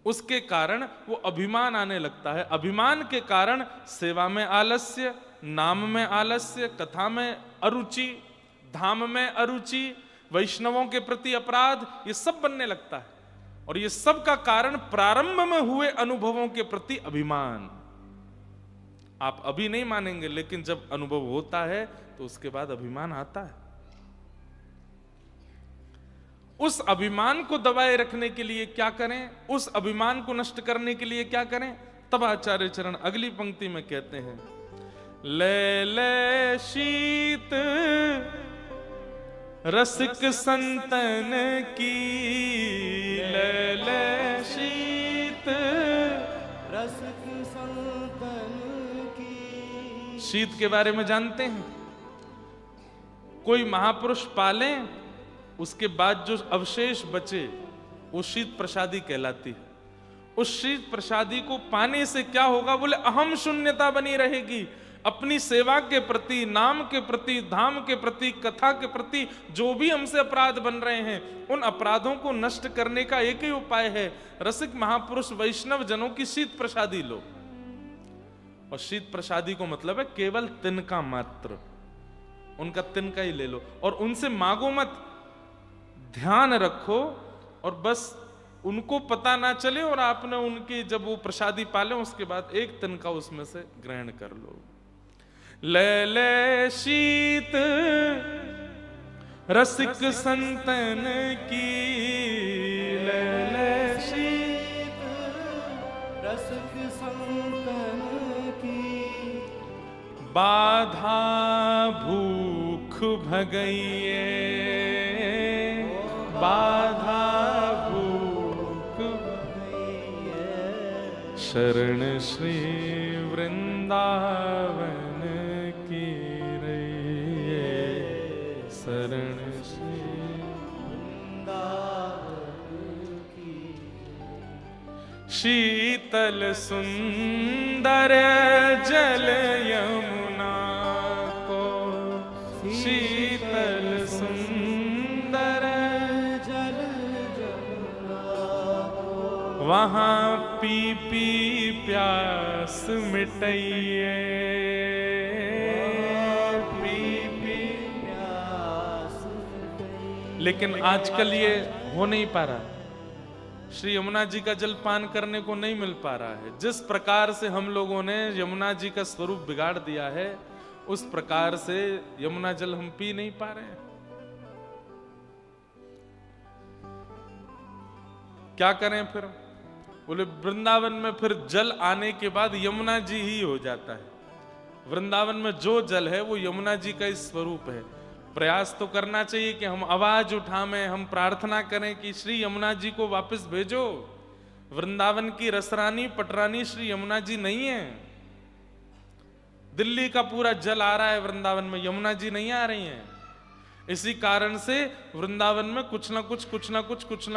उसके कारण वो अभिमान आने लगता है। अभिमान के कारण सेवा में आलस्य, नाम में आलस्य, कथा में अरुचि, धाम में अरुचि, वैष्णवों के प्रति अपराध, ये सब बनने लगता है। और ये सब का कारण प्रारंभ में हुए अनुभवों के प्रति अभिमान। आप अभी नहीं मानेंगे, लेकिन जब अनुभव होता है तो उसके बाद अभिमान आता है। उस अभिमान को दबाए रखने के लिए क्या करें, उस अभिमान को नष्ट करने के लिए क्या करें? तब आचार्य चरण अगली पंक्ति में कहते हैं, ले ले शीत रसिक संतन की, ले ले शीत रसिक संतन की। शीत के बारे में जानते हैं? कोई महापुरुष पाले, उसके बाद जो अवशेष बचे वो शीत प्रसादी कहलाती है। उस शीत प्रसादी को पाने से क्या होगा? बोले अहम शून्यता बनी रहेगी। अपनी सेवा के प्रति, नाम के प्रति, धाम के प्रति, कथा के प्रति जो भी हमसे अपराध बन रहे हैं, उन अपराधों को नष्ट करने का एक ही उपाय है, रसिक महापुरुष वैष्णव जनों की शीत प्रसादी लो। और शीत प्रसादी को मतलब है केवल तिनका मात्र, उनका तिनका ही ले लो और उनसे मांगो मत, ध्यान रखो और बस उनको पता ना चले और आपने उनकी जब वो प्रसादी पाले उसके बाद एक तिनका उसमें से ग्रहण कर लो। ले ले शीत रसिक संतन की, ले ले शीत रसिक संतन की। बाधा भूख भगइये, बाधा भूख भगइये। शरण श्री वृंदावन की रइये। शरण श्री वृंदावन की। शीतल सुंदर जल यमुना को, शीतल सुंदर जल जमुना को। वहां पी पी प्यास मिटइये, पी पी। प्यास मिटइये। लेकिन आजकल ये हो नहीं पा रहा, श्री यमुना जी का जल पान करने को नहीं मिल पा रहा है। जिस प्रकार से हम लोगों ने यमुना जी का स्वरूप बिगाड़ दिया है, उस प्रकार से यमुना जल हम पी नहीं पा रहे हैं। क्या करें फिर? बोले वृंदावन में फिर जल आने के बाद यमुना जी ही हो जाता है। वृंदावन में जो जल है वो यमुना जी का ही स्वरूप है। प्रयास तो करना चाहिए कि हम आवाज उठाएं, हम प्रार्थना करें कि श्री यमुना जी को वापस भेजो। वृंदावन की रसरानी पटरानी श्री यमुना जी नहीं है। दिल्ली का पूरा जल आ रहा है वृंदावन में, यमुना जी नहीं आ रही हैं। इसी कारण से वृंदावन में कुछ ना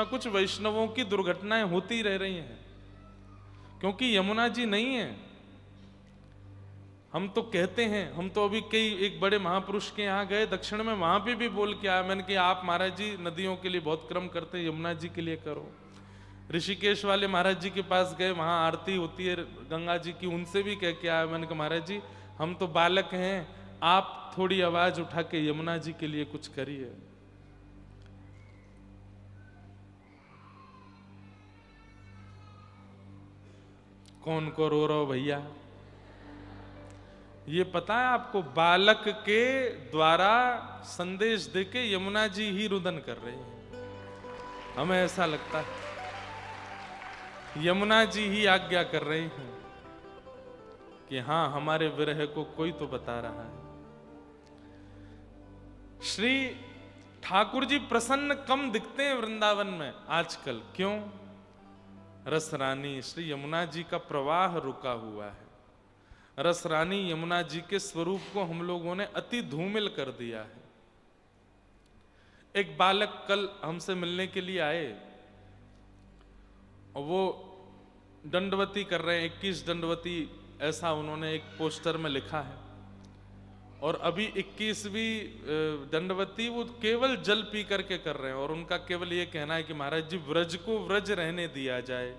कुछ वैष्णवों की दुर्घटनाएं होती रह रही हैं, क्योंकि यमुना जी नहीं है। हम तो कहते हैं, हम तो अभी एक बड़े महापुरुष के यहाँ गए दक्षिण में, वहां पे भी बोल के आया मैंने कि आप महाराज जी नदियों के लिए बहुत क्रम करते हैं, यमुना जी के लिए करो। ऋषिकेश वाले महाराज जी के पास गए, वहां आरती होती है गंगा जी की, उनसे भी कह के आया मैंने कहा महाराज जी हम तो बालक हैं, आप थोड़ी आवाज उठा के यमुना जी के लिए कुछ करिए। कौन को रो रहा हो भैया? ये पता है आपको, बालक के द्वारा संदेश देके यमुना जी ही रुदन कर रही हैं। हमें ऐसा लगता है यमुना जी ही आज्ञा कर रही हैं कि हां हमारे विरह को कोई तो बता रहा है। श्री ठाकुर जी प्रसन्न कम दिखते हैं वृंदावन में आजकल, क्यों? रस रानी श्री यमुना जी का प्रवाह रुका हुआ है। रस रानी यमुना जी के स्वरूप को हम लोगों ने अति धूमिल कर दिया है। एक बालक कल हमसे मिलने के लिए आए और वो दंडवती कर रहे हैं, 21 दंडवती ऐसा उन्होंने एक पोस्टर में लिखा है। और अभी 21वीं दंडवती वो केवल जल पी करके कर रहे हैं, और उनका केवल ये कहना है कि महाराज जी व्रज को व्रज रहने दिया जाए।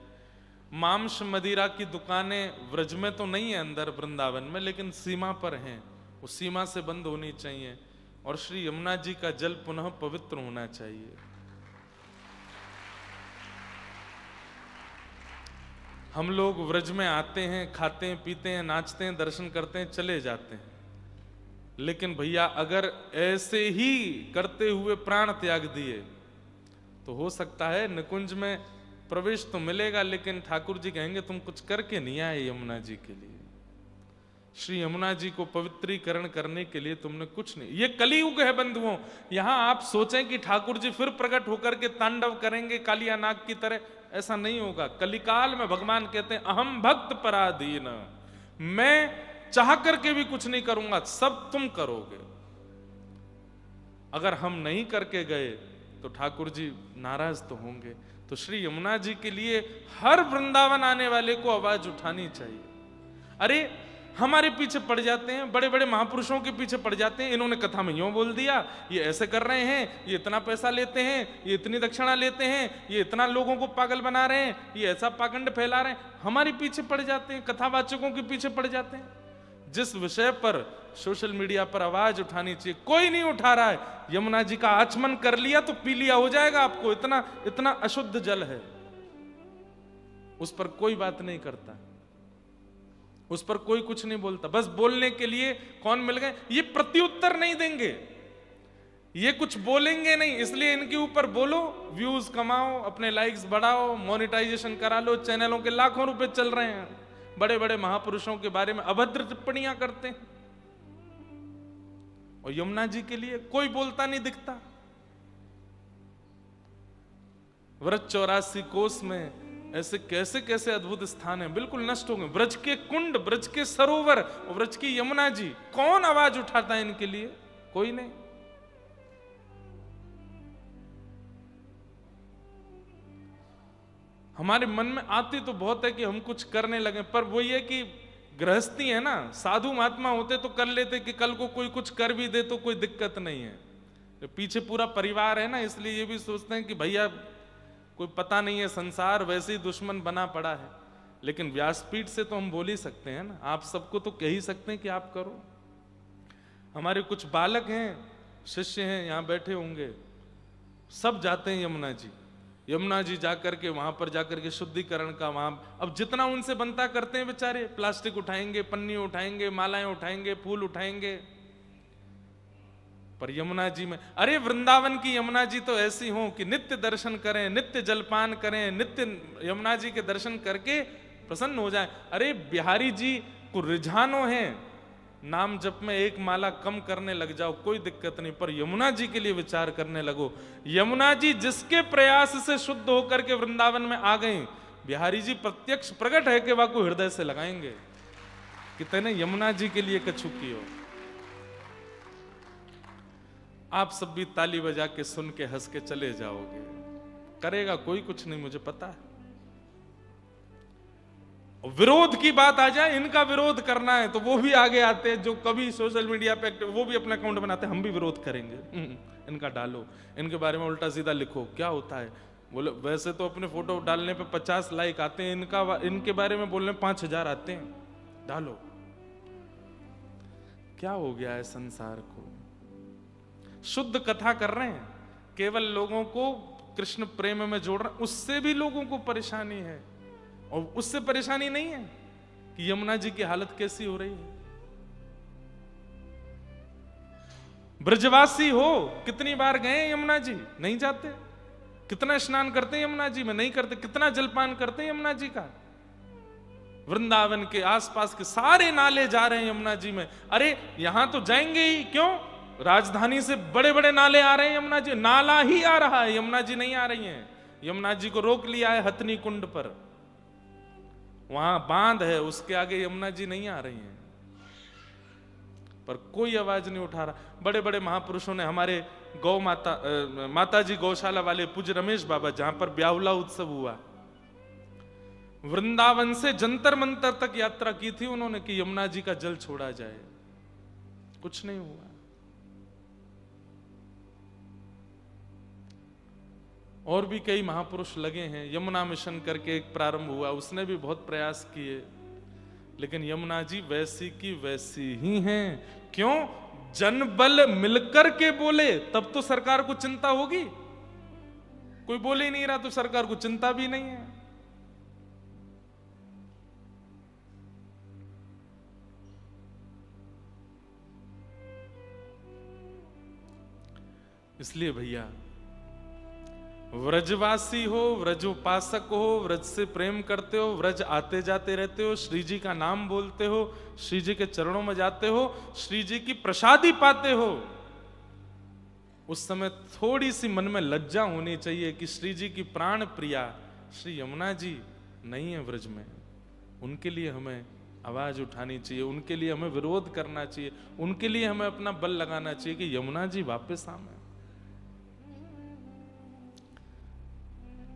मांस मदिरा की दुकानें व्रज में तो नहीं है अंदर वृंदावन में, लेकिन सीमा पर हैं, वो सीमा से बंद होनी चाहिए, और श्री यमुना जी का जल पुनः पवित्र होना चाहिए। हम लोग व्रज में आते हैं, खाते हैं, पीते हैं, नाचते हैं, दर्शन करते हैं, चले जाते हैं। लेकिन भैया अगर ऐसे ही करते हुए प्राण त्याग दिए तो हो सकता है निकुंज में प्रवेश तो मिलेगा, लेकिन ठाकुर जी कहेंगे तुम कुछ करके नहीं आए यमुना जी के लिए। श्री यमुना जी को पवित्रीकरण करने के लिए तुमने कुछ नहीं। ये कलियुग है बंधुओं। यहां आप सोचें कि ठाकुर जी फिर प्रकट होकर के तांडव करेंगे कालिया नाग की तरह, ऐसा नहीं होगा। कलिकाल में भगवान कहते हैं अहम भक्त पराधीन, मैं चाह करके भी कुछ नहीं करूंगा, सब तुम करोगे। अगर हम नहीं करके गए तो ठाकुर जी नाराज तो होंगे। तो श्री यमुना जी के लिए हर वृंदावन आने वाले को आवाज उठानी चाहिए। अरे हमारे पीछे पड़ जाते हैं, बड़े बड़े महापुरुषों के पीछे पड़ जाते हैं, इन्होंने कथा में यूं बोल दिया, ये ऐसे कर रहे हैं, ये इतना पैसा लेते हैं, ये इतनी दक्षिणा लेते हैं, ये इतना लोगों को पागल बना रहे हैं, ये ऐसा पाखंड फैला रहे हैं। हमारे पीछे पड़ जाते हैं, कथावाचकों के पीछे पड़ जाते हैं। जिस विषय पर सोशल मीडिया पर आवाज उठानी चाहिए कोई नहीं उठा रहा है। यमुना जी का आचमन कर लिया तो पी लिया हो जाएगा आपको, इतना इतना अशुद्ध जल है, उस पर कोई बात नहीं करता, उस पर कोई कुछ नहीं बोलता। बस बोलने के लिए कौन मिल गए, ये प्रत्युत्तर नहीं देंगे, ये कुछ बोलेंगे नहीं, इसलिए इनके ऊपर बोलो, व्यूज कमाओ, अपने लाइक्स बढ़ाओ, मोनेटाइजेशन करा लो। चैनलों के लाखों रुपए चल रहे हैं, बड़े बड़े महापुरुषों के बारे में अभद्र टिप्पणियां करते हैं, और यमुना जी के लिए कोई बोलता नहीं दिखता। व्रज 84 कोस में ऐसे कैसे कैसे अद्भुत स्थान है, बिल्कुल नष्ट हो गए। ब्रज के कुंड, ब्रज के सरोवर और ब्रज की यमुना जी, कौन आवाज उठाता है इनके लिए? कोई नहीं। हमारे मन में आती तो बहुत है कि हम कुछ करने लगे, पर वो ये कि गृहस्थी है ना, साधु महात्मा होते तो कर लेते कि कल को कोई कुछ कर भी दे तो कोई दिक्कत नहीं है। पीछे पूरा परिवार है ना, इसलिए ये भी सोचते हैं कि भैया कोई पता नहीं है, संसार वैसे ही दुश्मन बना पड़ा है। लेकिन व्यासपीठ से तो हम बोल ही सकते हैं ना, आप सबको तो कह ही सकते हैं कि आप करो। हमारे कुछ बालक हैं, शिष्य हैं, यहाँ बैठे होंगे, सब जाते हैं यमुना जी। यमुना जी जाकर के वहां पर जाकर के शुद्धिकरण का वहां अब जितना उनसे बनता करते हैं बेचारे, प्लास्टिक उठाएंगे, पन्नी उठाएंगे, मालाएं उठाएंगे, फूल उठाएंगे। पर यमुना जी में, अरे वृंदावन की यमुना जी तो ऐसी हो कि नित्य दर्शन करें, नित्य जलपान करें, नित्य यमुना जी के दर्शन करके प्रसन्न हो जाए। अरे बिहारी जी को रिझानो है नाम जप में एक माला कम करने लग जाओ, कोई दिक्कत नहीं, पर यमुना जी के लिए विचार करने लगो। यमुना जी जिसके प्रयास से शुद्ध होकर के वृंदावन में आ गए, बिहारी जी प्रत्यक्ष प्रकट है कि वाको हृदय से लगाएंगे कि तने यमुना जी के लिए कछु कियो। आप सब भी ताली बजा के सुन के हंस के चले जाओगे, करेगा कोई कुछ नहीं, मुझे पता है। विरोध की बात आ जाए, इनका विरोध करना है तो वो भी आगे आते हैं, जो कभी सोशल मीडिया पे एक्टिव, वो भी अपना अकाउंट बनाते हैं, हम भी विरोध करेंगे। इनका डालो, इनके बारे में उल्टा सीधा लिखो, क्या होता है। बोले वैसे तो अपने फोटो डालने पे 50 लाइक आते हैं, इनके बारे में बोलने 5000 आते हैं, डालो। क्या हो गया है संसार को? शुद्ध कथा कर रहे हैं, केवल लोगों को कृष्ण प्रेम में जोड़ रहे हैं, उससे भी लोगों को परेशानी है। और उससे परेशानी नहीं है कि यमुना जी की हालत कैसी हो रही है। ब्रजवासी हो, कितनी बार गए यमुना जी? नहीं जाते। कितना स्नान करते हैं यमुना जी में? नहीं करते। कितना जलपान करते हैं यमुना जी का? वृंदावन के आसपास के सारे नाले जा रहे हैं यमुना जी में। अरे यहां तो जाएंगे ही, क्यों? राजधानी से बड़े बड़े नाले आ रहे हैं यमुना जी, नाला ही आ रहा है, यमुना जी नहीं आ रही हैं। यमुना जी को रोक लिया है हथनी कुंड पर, वहां बांध है, उसके आगे यमुना जी नहीं आ रही हैं, पर कोई आवाज नहीं उठा रहा। बड़े बड़े महापुरुषों ने, हमारे गौ माता जी गौशाला वाले पूज्य रमेश बाबा, जहां पर ब्याहुला उत्सव हुआ, वृंदावन से जंतर मंतर तक यात्रा की थी उन्होंने कि यमुना जी का जल छोड़ा जाए, कुछ नहीं हुआ। और भी कई महापुरुष लगे हैं। यमुना मिशन करके एक प्रारंभ हुआ, उसने भी बहुत प्रयास किए, लेकिन यमुना जी वैसी की वैसी ही हैं। क्यों? जनबल मिलकर के बोले तब तो सरकार को चिंता होगी, कोई बोले ही नहीं रहा तो सरकार को चिंता भी नहीं है। इसलिए भैया, व्रजवासी हो, व्रजोपासक हो, व्रज से प्रेम करते हो, व्रज आते जाते रहते हो, श्री जी का नाम बोलते हो, श्री जी के चरणों में जाते हो, श्री जी की प्रसादी पाते हो, उस समय थोड़ी सी मन में लज्जा होनी चाहिए कि श्री जी की प्राण प्रिया श्री यमुना जी नहीं है व्रज में। उनके लिए हमें आवाज उठानी चाहिए, उनके लिए हमें विरोध करना चाहिए, उनके लिए हमें अपना बल लगाना चाहिए कि यमुना जी वापस आए।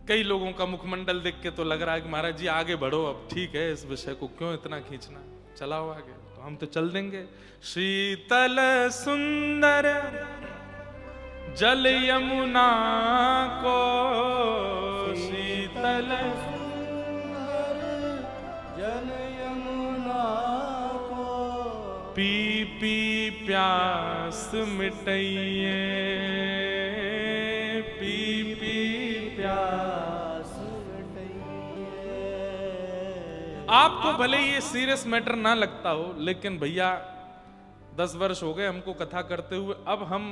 कई लोगों का मुखमंडल देख के तो लग रहा है कि महाराज जी आगे बढ़ो, अब ठीक है, इस विषय को क्यों इतना खींचना, चलाओ आगे। तो हम तो चल देंगे। शीतल सुंदर जल यमुना को, शीतल सुंदर जल यमुना को, पी पी प्यास मिटाइए, पी पी प्यास। आपको भले ये सीरियस मैटर ना लगता हो, लेकिन भैया 10 वर्ष हो गए हमको कथा करते हुए, अब हम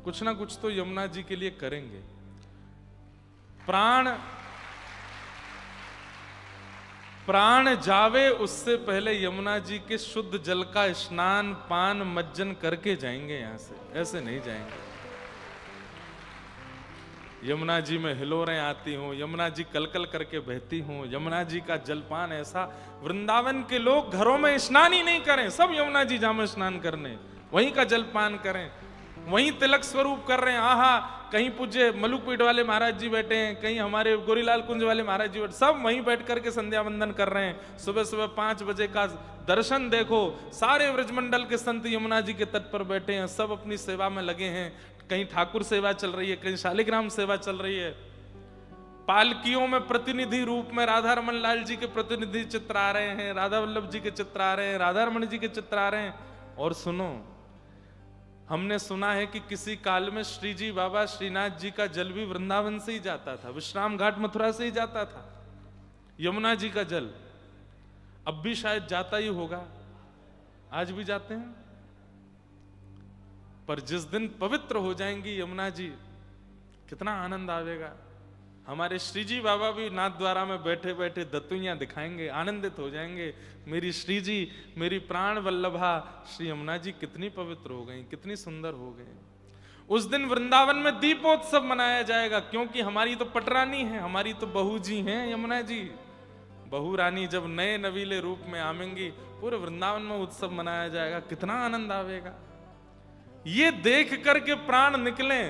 कुछ ना कुछ तो यमुना जी के लिए करेंगे। प्राण जावे उससे पहले यमुना जी के शुद्ध जल का स्नान पान मज्जन करके जाएंगे यहां से, ऐसे नहीं जाएंगे। यमुना जी में हिलोरें आती हों, यमुना जी कलकल करके बहती हों, यमुना जी का जलपान ऐसा, वृंदावन के लोग घरों में स्नान ही नहीं करें, सब यमुना जी जामे स्नान करने, वहीं का जलपान करें, वहीं तिलक स्वरूप कर रहे हैं। आहा, कहीं पूज्य मलुकपीठ वाले महाराज जी बैठे हैं, कहीं हमारे गोरीलाल कुंज वाले महाराज जी बैठे, सब वहीं बैठ करके संध्या वंदन कर रहे हैं। सुबह सुबह 5 बजे का दर्शन देखो, सारे व्रजमंडल के संत यमुना जी के तट पर बैठे हैं, सब अपनी सेवा में लगे हैं। कहीं ठाकुर सेवा चल रही है, कहीं शालिग्राम सेवा चल रही है। पालकियों में प्रतिनिधि रूप में राधा रमन लाल जी के प्रतिनिधि चित्र आ रहे हैं, राधा वल्लभ जी के चित्र आ रहे हैं, राधा रमन जी के चित्र आ रहे हैं। और सुनो, हमने सुना है कि किसी काल में श्री जी बाबा श्रीनाथ जी का जल भी वृंदावन से ही जाता था, विश्राम घाट मथुरा से ही जाता था। यमुना जी का जल अब भी शायद जाता ही होगा, आज भी जाते हैं। पर जिस दिन पवित्र हो जाएंगी यमुना जी, कितना आनंद आवेगा। हमारे श्री जी बाबा भी नाथ द्वारा में बैठे बैठे दत्तुइयां दिखाएंगे, आनंदित हो जाएंगे। मेरी श्री जी, मेरी प्राण वल्लभा श्री यमुना जी कितनी पवित्र हो गई, कितनी सुंदर हो गई। उस दिन वृंदावन में दीपोत्सव मनाया जाएगा, क्योंकि हमारी तो पटरानी है, हमारी तो बहू जी हैं यमुना जी। बहू रानी जब नए नवीले रूप में आवेंगी, पूरे वृंदावन में उत्सव मनाया जाएगा, कितना आनंद आवेगा। ये देख करके प्राण निकले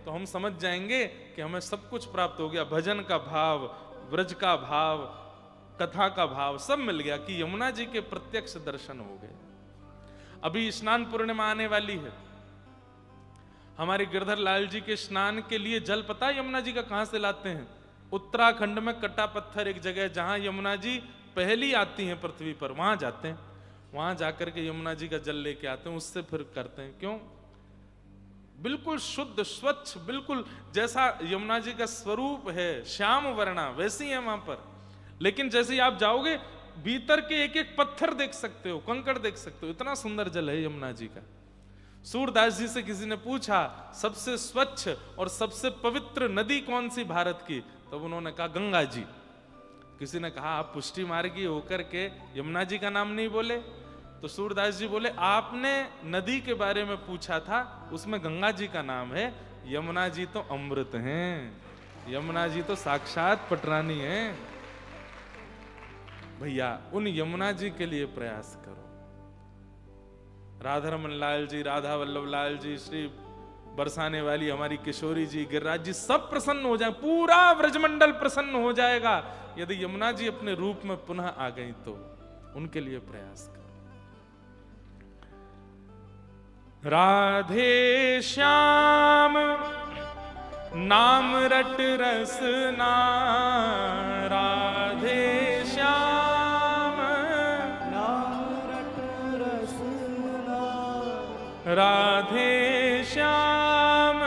तो हम समझ जाएंगे कि हमें सब कुछ प्राप्त हो गया। भजन का भाव, व्रज का भाव, कथा का भाव सब मिल गया कि यमुना जी के प्रत्यक्ष दर्शन हो गए। अभी स्नान पूर्णिमा आने वाली है। हमारे गिरधर लाल जी के स्नान के लिए जल पता है यमुना जी का कहां से लाते हैं? उत्तराखंड में कटा पत्थर एक जगह, जहां यमुना जी पहली आती हैं पृथ्वी पर, वहां जाते हैं। वहां जाकर के यमुना जी का जल लेके आते हैं, उससे फिर करते हैं। क्यों? बिल्कुल शुद्ध स्वच्छ, बिल्कुल जैसा यमुना जी का स्वरूप है, श्याम वर्णा, वैसी है वहां पर। लेकिन जैसे ही आप जाओगे भीतर के एक एक पत्थर देख सकते हो, कंकड़ देख सकते हो, इतना सुंदर जल है यमुना जी का। सूरदास जी से किसी ने पूछा सबसे स्वच्छ और सबसे पवित्र नदी कौन सी भारत की, तब उन्होंने कहा गंगा जी। किसी ने कहा आप पुष्टि मार्गी होकर के यमुना जी का नाम नहीं बोले, तो सूरदास जी बोले आपने नदी के बारे में पूछा था, उसमें गंगा जी का नाम है, यमुना जी तो अमृत हैं, यमुना जी तो साक्षात पटरानी हैं। भैया उन यमुना जी के लिए प्रयास करो। राधा रमन लाल जी, राधा वल्लभ लाल जी, श्री बरसाने वाली हमारी किशोरी जी, गिरिराज जी, सब प्रसन्न हो जाए, पूरा व्रजमंडल प्रसन्न हो जाएगा यदि यमुना जी अपने रूप में पुनः आ गई तो। उनके लिए प्रयास करो। राधे श्याम नाम रट रसना, राधे श्याम नाम रट रसना, राधे श्याम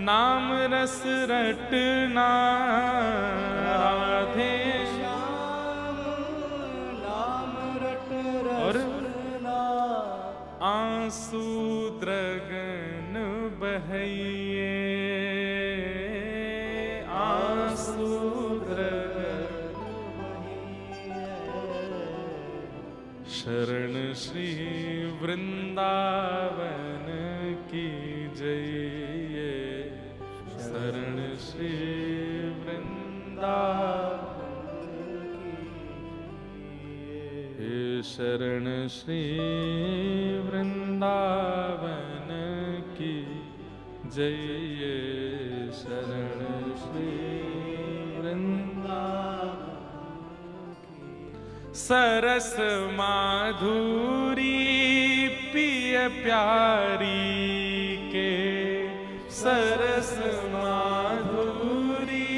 नाम रस रटना, राधे श्याम नाम रट रसना, आंसू द्रगन बहैये, आंसू द्रगन शरण श्री वृंदावन की जय, शरण श्री वृंदावन की, शरण श्री वृंदावन की जय, शरण श्री वृंदावन की। सरस माधुरी पिय प्यारी के, सरस माधुरी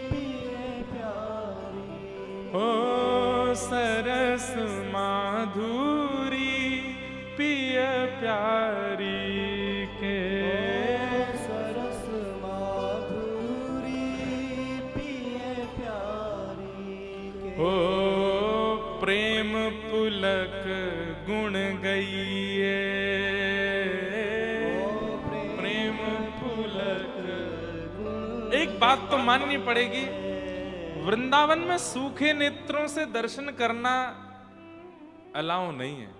पिय प्यारी, ओ सरस माधुरी पिय प्यारी के, सरस माधुरी पिय प्यारी के, ओ प्रेम पुलक गुण गईये, प्रेम पुलक। एक बात तो माननी पड़ेगी, वृंदावन में सूखे नेत्रों से दर्शन करना अलाउ नहीं है।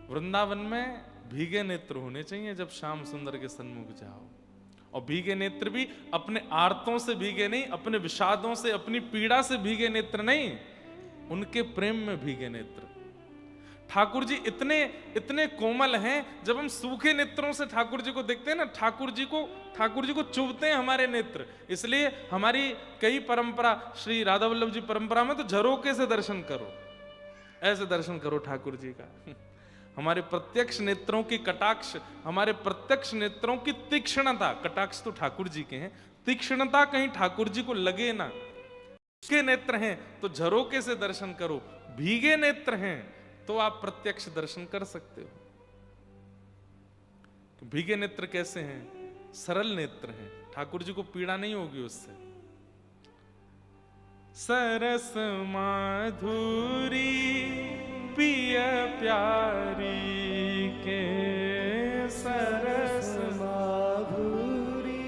वृंदावन में भीगे नेत्र होने चाहिए जब श्याम सुंदर के सन्मुख जाओ। और भीगे नेत्र भी अपने आर्तों से भीगे नहीं, अपने विषादों से, अपनी पीड़ा से भीगे नेत्र नहीं, उनके प्रेम में भीगे नेत्र। ठाकुर जी इतने इतने कोमल हैं, जब हम सूखे नेत्रों से ठाकुर जी को देखते हैं ना, ठाकुर जी को चुभते हैं हमारे नेत्र। इसलिए हमारी कई परंपरा, श्री राधा वल्लभ जी परंपरा में तो झरोके से दर्शन करो, ऐसे दर्शन करो ठाकुर जी का। हमारे प्रत्यक्ष नेत्रों की कटाक्ष, हमारे प्रत्यक्ष नेत्रों की तीक्ष्णता, कटाक्ष तो ठाकुर जी के हैं, तीक्ष्णता कहीं ठाकुर जी को लगे ना। सूखे नेत्र हैं तो झरोके से दर्शन करो, भीगे नेत्र हैं तो आप प्रत्यक्ष दर्शन कर सकते हो। भीगे नेत्र कैसे हैं? सरल नेत्र हैं, ठाकुर जी को पीड़ा नहीं होगी उससे। सरस माधुरी पिय प्यारी के, सरस माधुरी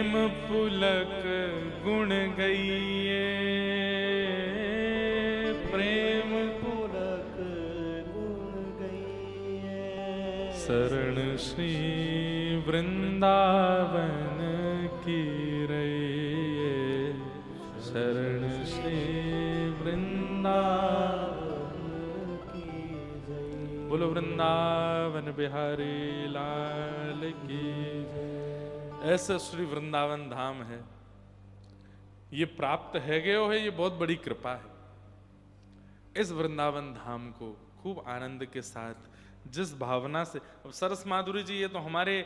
प्रेम पुलक गुण गईये, प्रेम पुलक गुण गईये। शरण श्री वृंदावन की रैये, शरण श्री वृंदावन की जय। बोलो वृंदावन बिहारी लाल की। ऐसा श्री वृंदावन धाम है, ये प्राप्त है गयो है, ये बहुत बड़ी कृपा है। इस वृंदावन धाम को खूब आनंद के साथ जिस भावना से, अब सरस माधुरी जी ये तो हमारे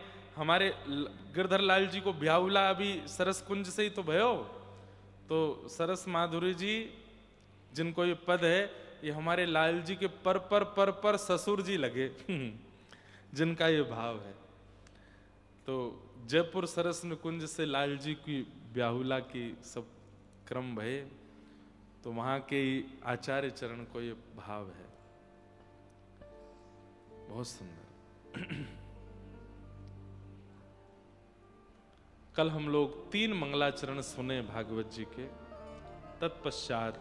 गिरधर लाल जी को ब्याहुला अभी सरस कुंज से ही तो भयो, तो सरस माधुरी जी जिनको ये पद है, ये हमारे लाल जी के पर ससुर जी लगे जिनका ये भाव है। तो जयपुर सरस कुंज से लाल जी की ब्याहुला की सब क्रम भये, तो वहां के आचार्य चरण को ये भाव है। बहुत सुंदर। कल हम लोग 3 मंगलाचरण सुने भागवत जी के, तत्पश्चात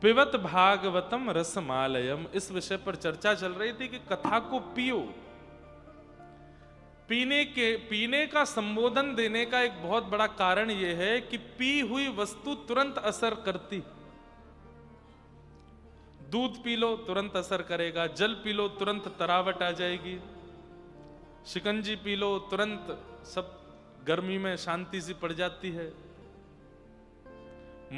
पिबत भागवतम रसमालयम, इस विषय पर चर्चा चल रही थी कि कथा को पियो। पीने का संबोधन देने का एक बहुत बड़ा कारण यह है कि पी हुई वस्तु तुरंत असर करती। दूध पी लो तुरंत असर करेगा, जल पी लो तुरंत तरावट आ जाएगी, शिकंजी पी लो तुरंत सब गर्मी में शांति सी पड़ जाती है,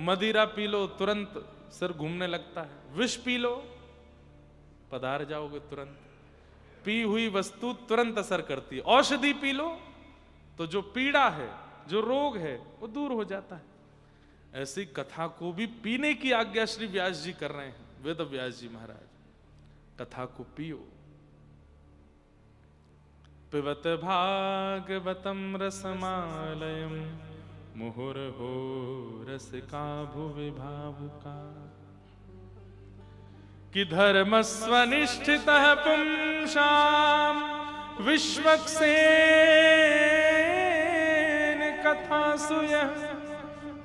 मदिरा पी लो तुरंत सिर घूमने लगता है, विष पी लो पधार जाओगे तुरंत। पी हुई वस्तु तुरंत असर करती है। औषधि पी लो तो जो पीड़ा है, जो रोग है, वो दूर हो जाता है। ऐसी कथा को भी पीने की आज्ञा श्री व्यास जी कर रहे हैं, वेद व्यास जी महाराज। कथा को पियो। पिबत भागवतम रसमालयम, मुहुर्हो रसिका भुवि भावुका। कि धर्मस्वनिष्ठितः पुंसाम विश्वक्सेन कथासु यः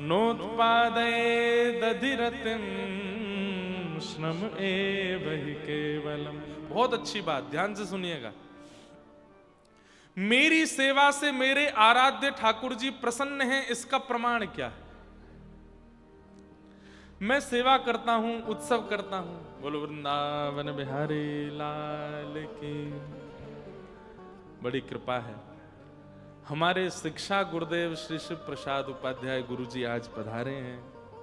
नोत्पादयेदधिरतिं श्रम एव हि केवलम। बहुत अच्छी बात, ध्यान से सुनिएगा। मेरी सेवा से मेरे आराध्य ठाकुर जी प्रसन्न हैं, इसका प्रमाण क्या है? मैं सेवा करता हूं, उत्सव करता हूं। बोलो वृंदावन बिहारी लाल की। बड़ी कृपा है। हमारे शिक्षा गुरुदेव श्री शिव प्रसाद उपाध्याय गुरु जी आज पधारे हैं।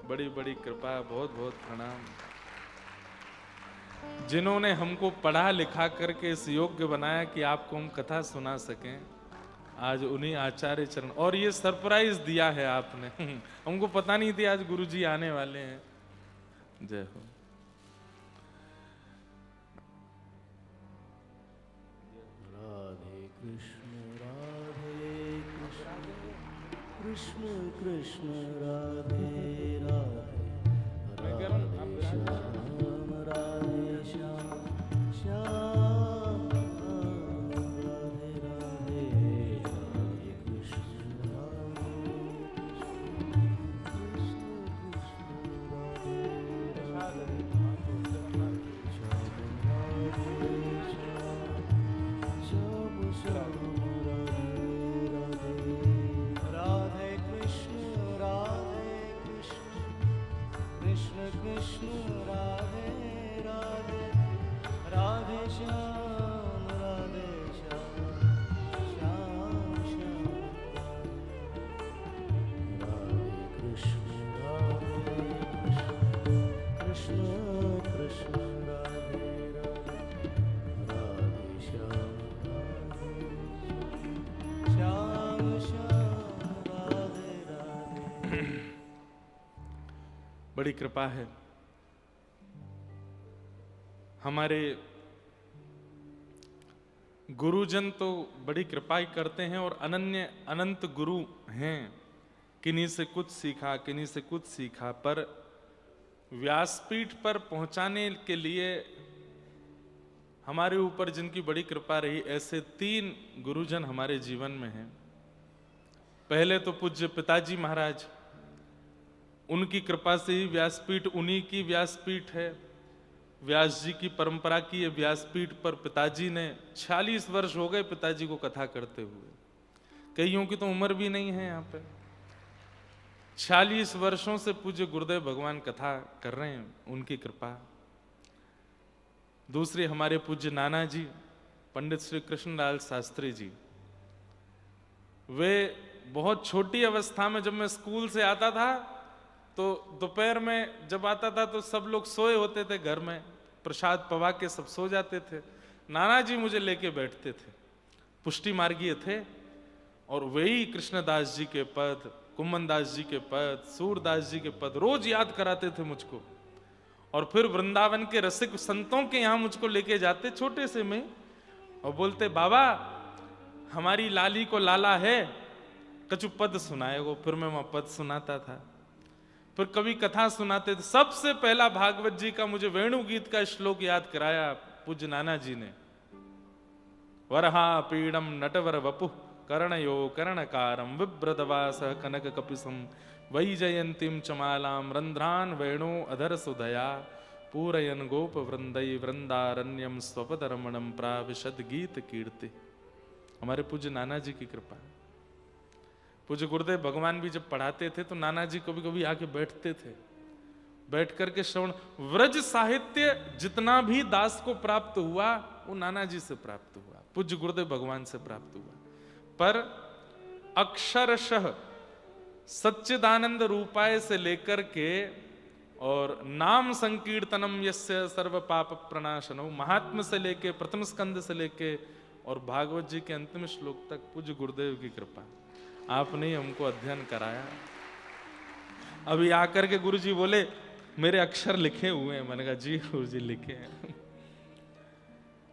बड़ी बड़ी कृपा, बहुत बहुत प्रणाम। जिन्होंने हमको पढ़ा लिखा करके इस योग्य बनाया कि आपको हम कथा सुना सकें, आज उन्हीं आचार्य चरण। और ये सरप्राइज दिया है आपने, हमको पता नहीं थी आज गुरु जी आने वाले हैं। जय हो। राधे कृष्ण कृष्ण कृष्ण राधे राधे, राधे श्याम राधे श्याम श्याम राधे राधे, राधे कृष्ण राधे कृष्ण कृष्ण राधे राधे, राधे श्याम राधे श्याम श्याम श्याम राधे कृष्ण कृष्ण कृष्ण राधे राधे, राधे श्याम श्याम श्याम राधे राधे। बड़ी कृपा है। हमारे गुरुजन तो बड़ी कृपा ही करते हैं और अनंत गुरु हैं। किन्हीं से कुछ सीखा, किन्हीं से कुछ सीखा, पर व्यासपीठ पर पहुंचाने के लिए हमारे ऊपर जिनकी बड़ी कृपा रही, ऐसे 3 गुरुजन हमारे जीवन में हैं। पहले तो पूज्य पिताजी महाराज, उनकी कृपा से ही व्यासपीठ, उन्हीं की व्यासपीठ है, व्यास जी की परंपरा की ये व्यासपीठ पर पिताजी ने 46 वर्ष हो गए पिताजी को कथा करते हुए। कईयों की तो उम्र भी नहीं है यहाँ पे। 46 वर्षों से पूज्य गुरुदेव भगवान कथा कर रहे हैं, उनकी कृपा। दूसरे हमारे पूज्य नाना जी पंडित श्री कृष्णलाल शास्त्री जी, वे बहुत छोटी अवस्था में, जब मैं स्कूल से आता था तो दोपहर में जब आता था तो सब लोग सोए होते थे घर में, प्रसाद पवा के सब सो जाते थे। नाना जी मुझे लेके बैठते थे, पुष्टि मार्गीय थे, और वही कृष्णदास जी के पद, कुम्मन दास जी के पद, सूरदास जी के पद रोज याद कराते थे मुझको। और फिर वृंदावन के रसिक संतों के यहाँ मुझको लेके जाते छोटे से में, और बोलते बाबा हमारी लाली को लाला है, कछु पद सुनाएगो। फिर मैं वहां पद सुनाता था, फिर कभी कथा सुनाते थे। सबसे पहला भागवत जी का मुझे वेणु गीत का श्लोक याद कराया पूज्य नाना जी ने। वरहा पीड़म नटवर वपु कर्णयो कर्णकारम विभ्रतवास कनक कपिसम वैजयंतीम चमालाम रंध्रान वेणु अधर सुधया पूरयन गोप वृंदई वृंदारण्यम स्वपद रमणम प्राविशद गीत कीर्ति। हमारे पूज्य नाना जी की कृपा। पूज्य गुरुदेव भगवान भी जब पढ़ाते थे तो नाना जी कभी कभी आके बैठते थे, बैठ करके श्रवण। व्रज साहित्य जितना भी दास को प्राप्त हुआ वो नाना जी से प्राप्त हुआ, पूज्य गुरुदेव भगवान से प्राप्त हुआ। पर अक्षरशः सच्चिदानंद रूपाय से लेकर के और नाम संकीर्तनम यस्य सर्व पाप प्रणाशनो, महात्म से लेके प्रथम स्कंद से लेके और भागवत जी के अंतिम श्लोक तक पूज्य गुरुदेव की कृपा। आपने ही हमको अध्ययन कराया। अभी आकर के गुरु जी बोले मेरे अक्षर लिखे हुए हैं। मैंने कहा जी गुरु जी लिखे हैं।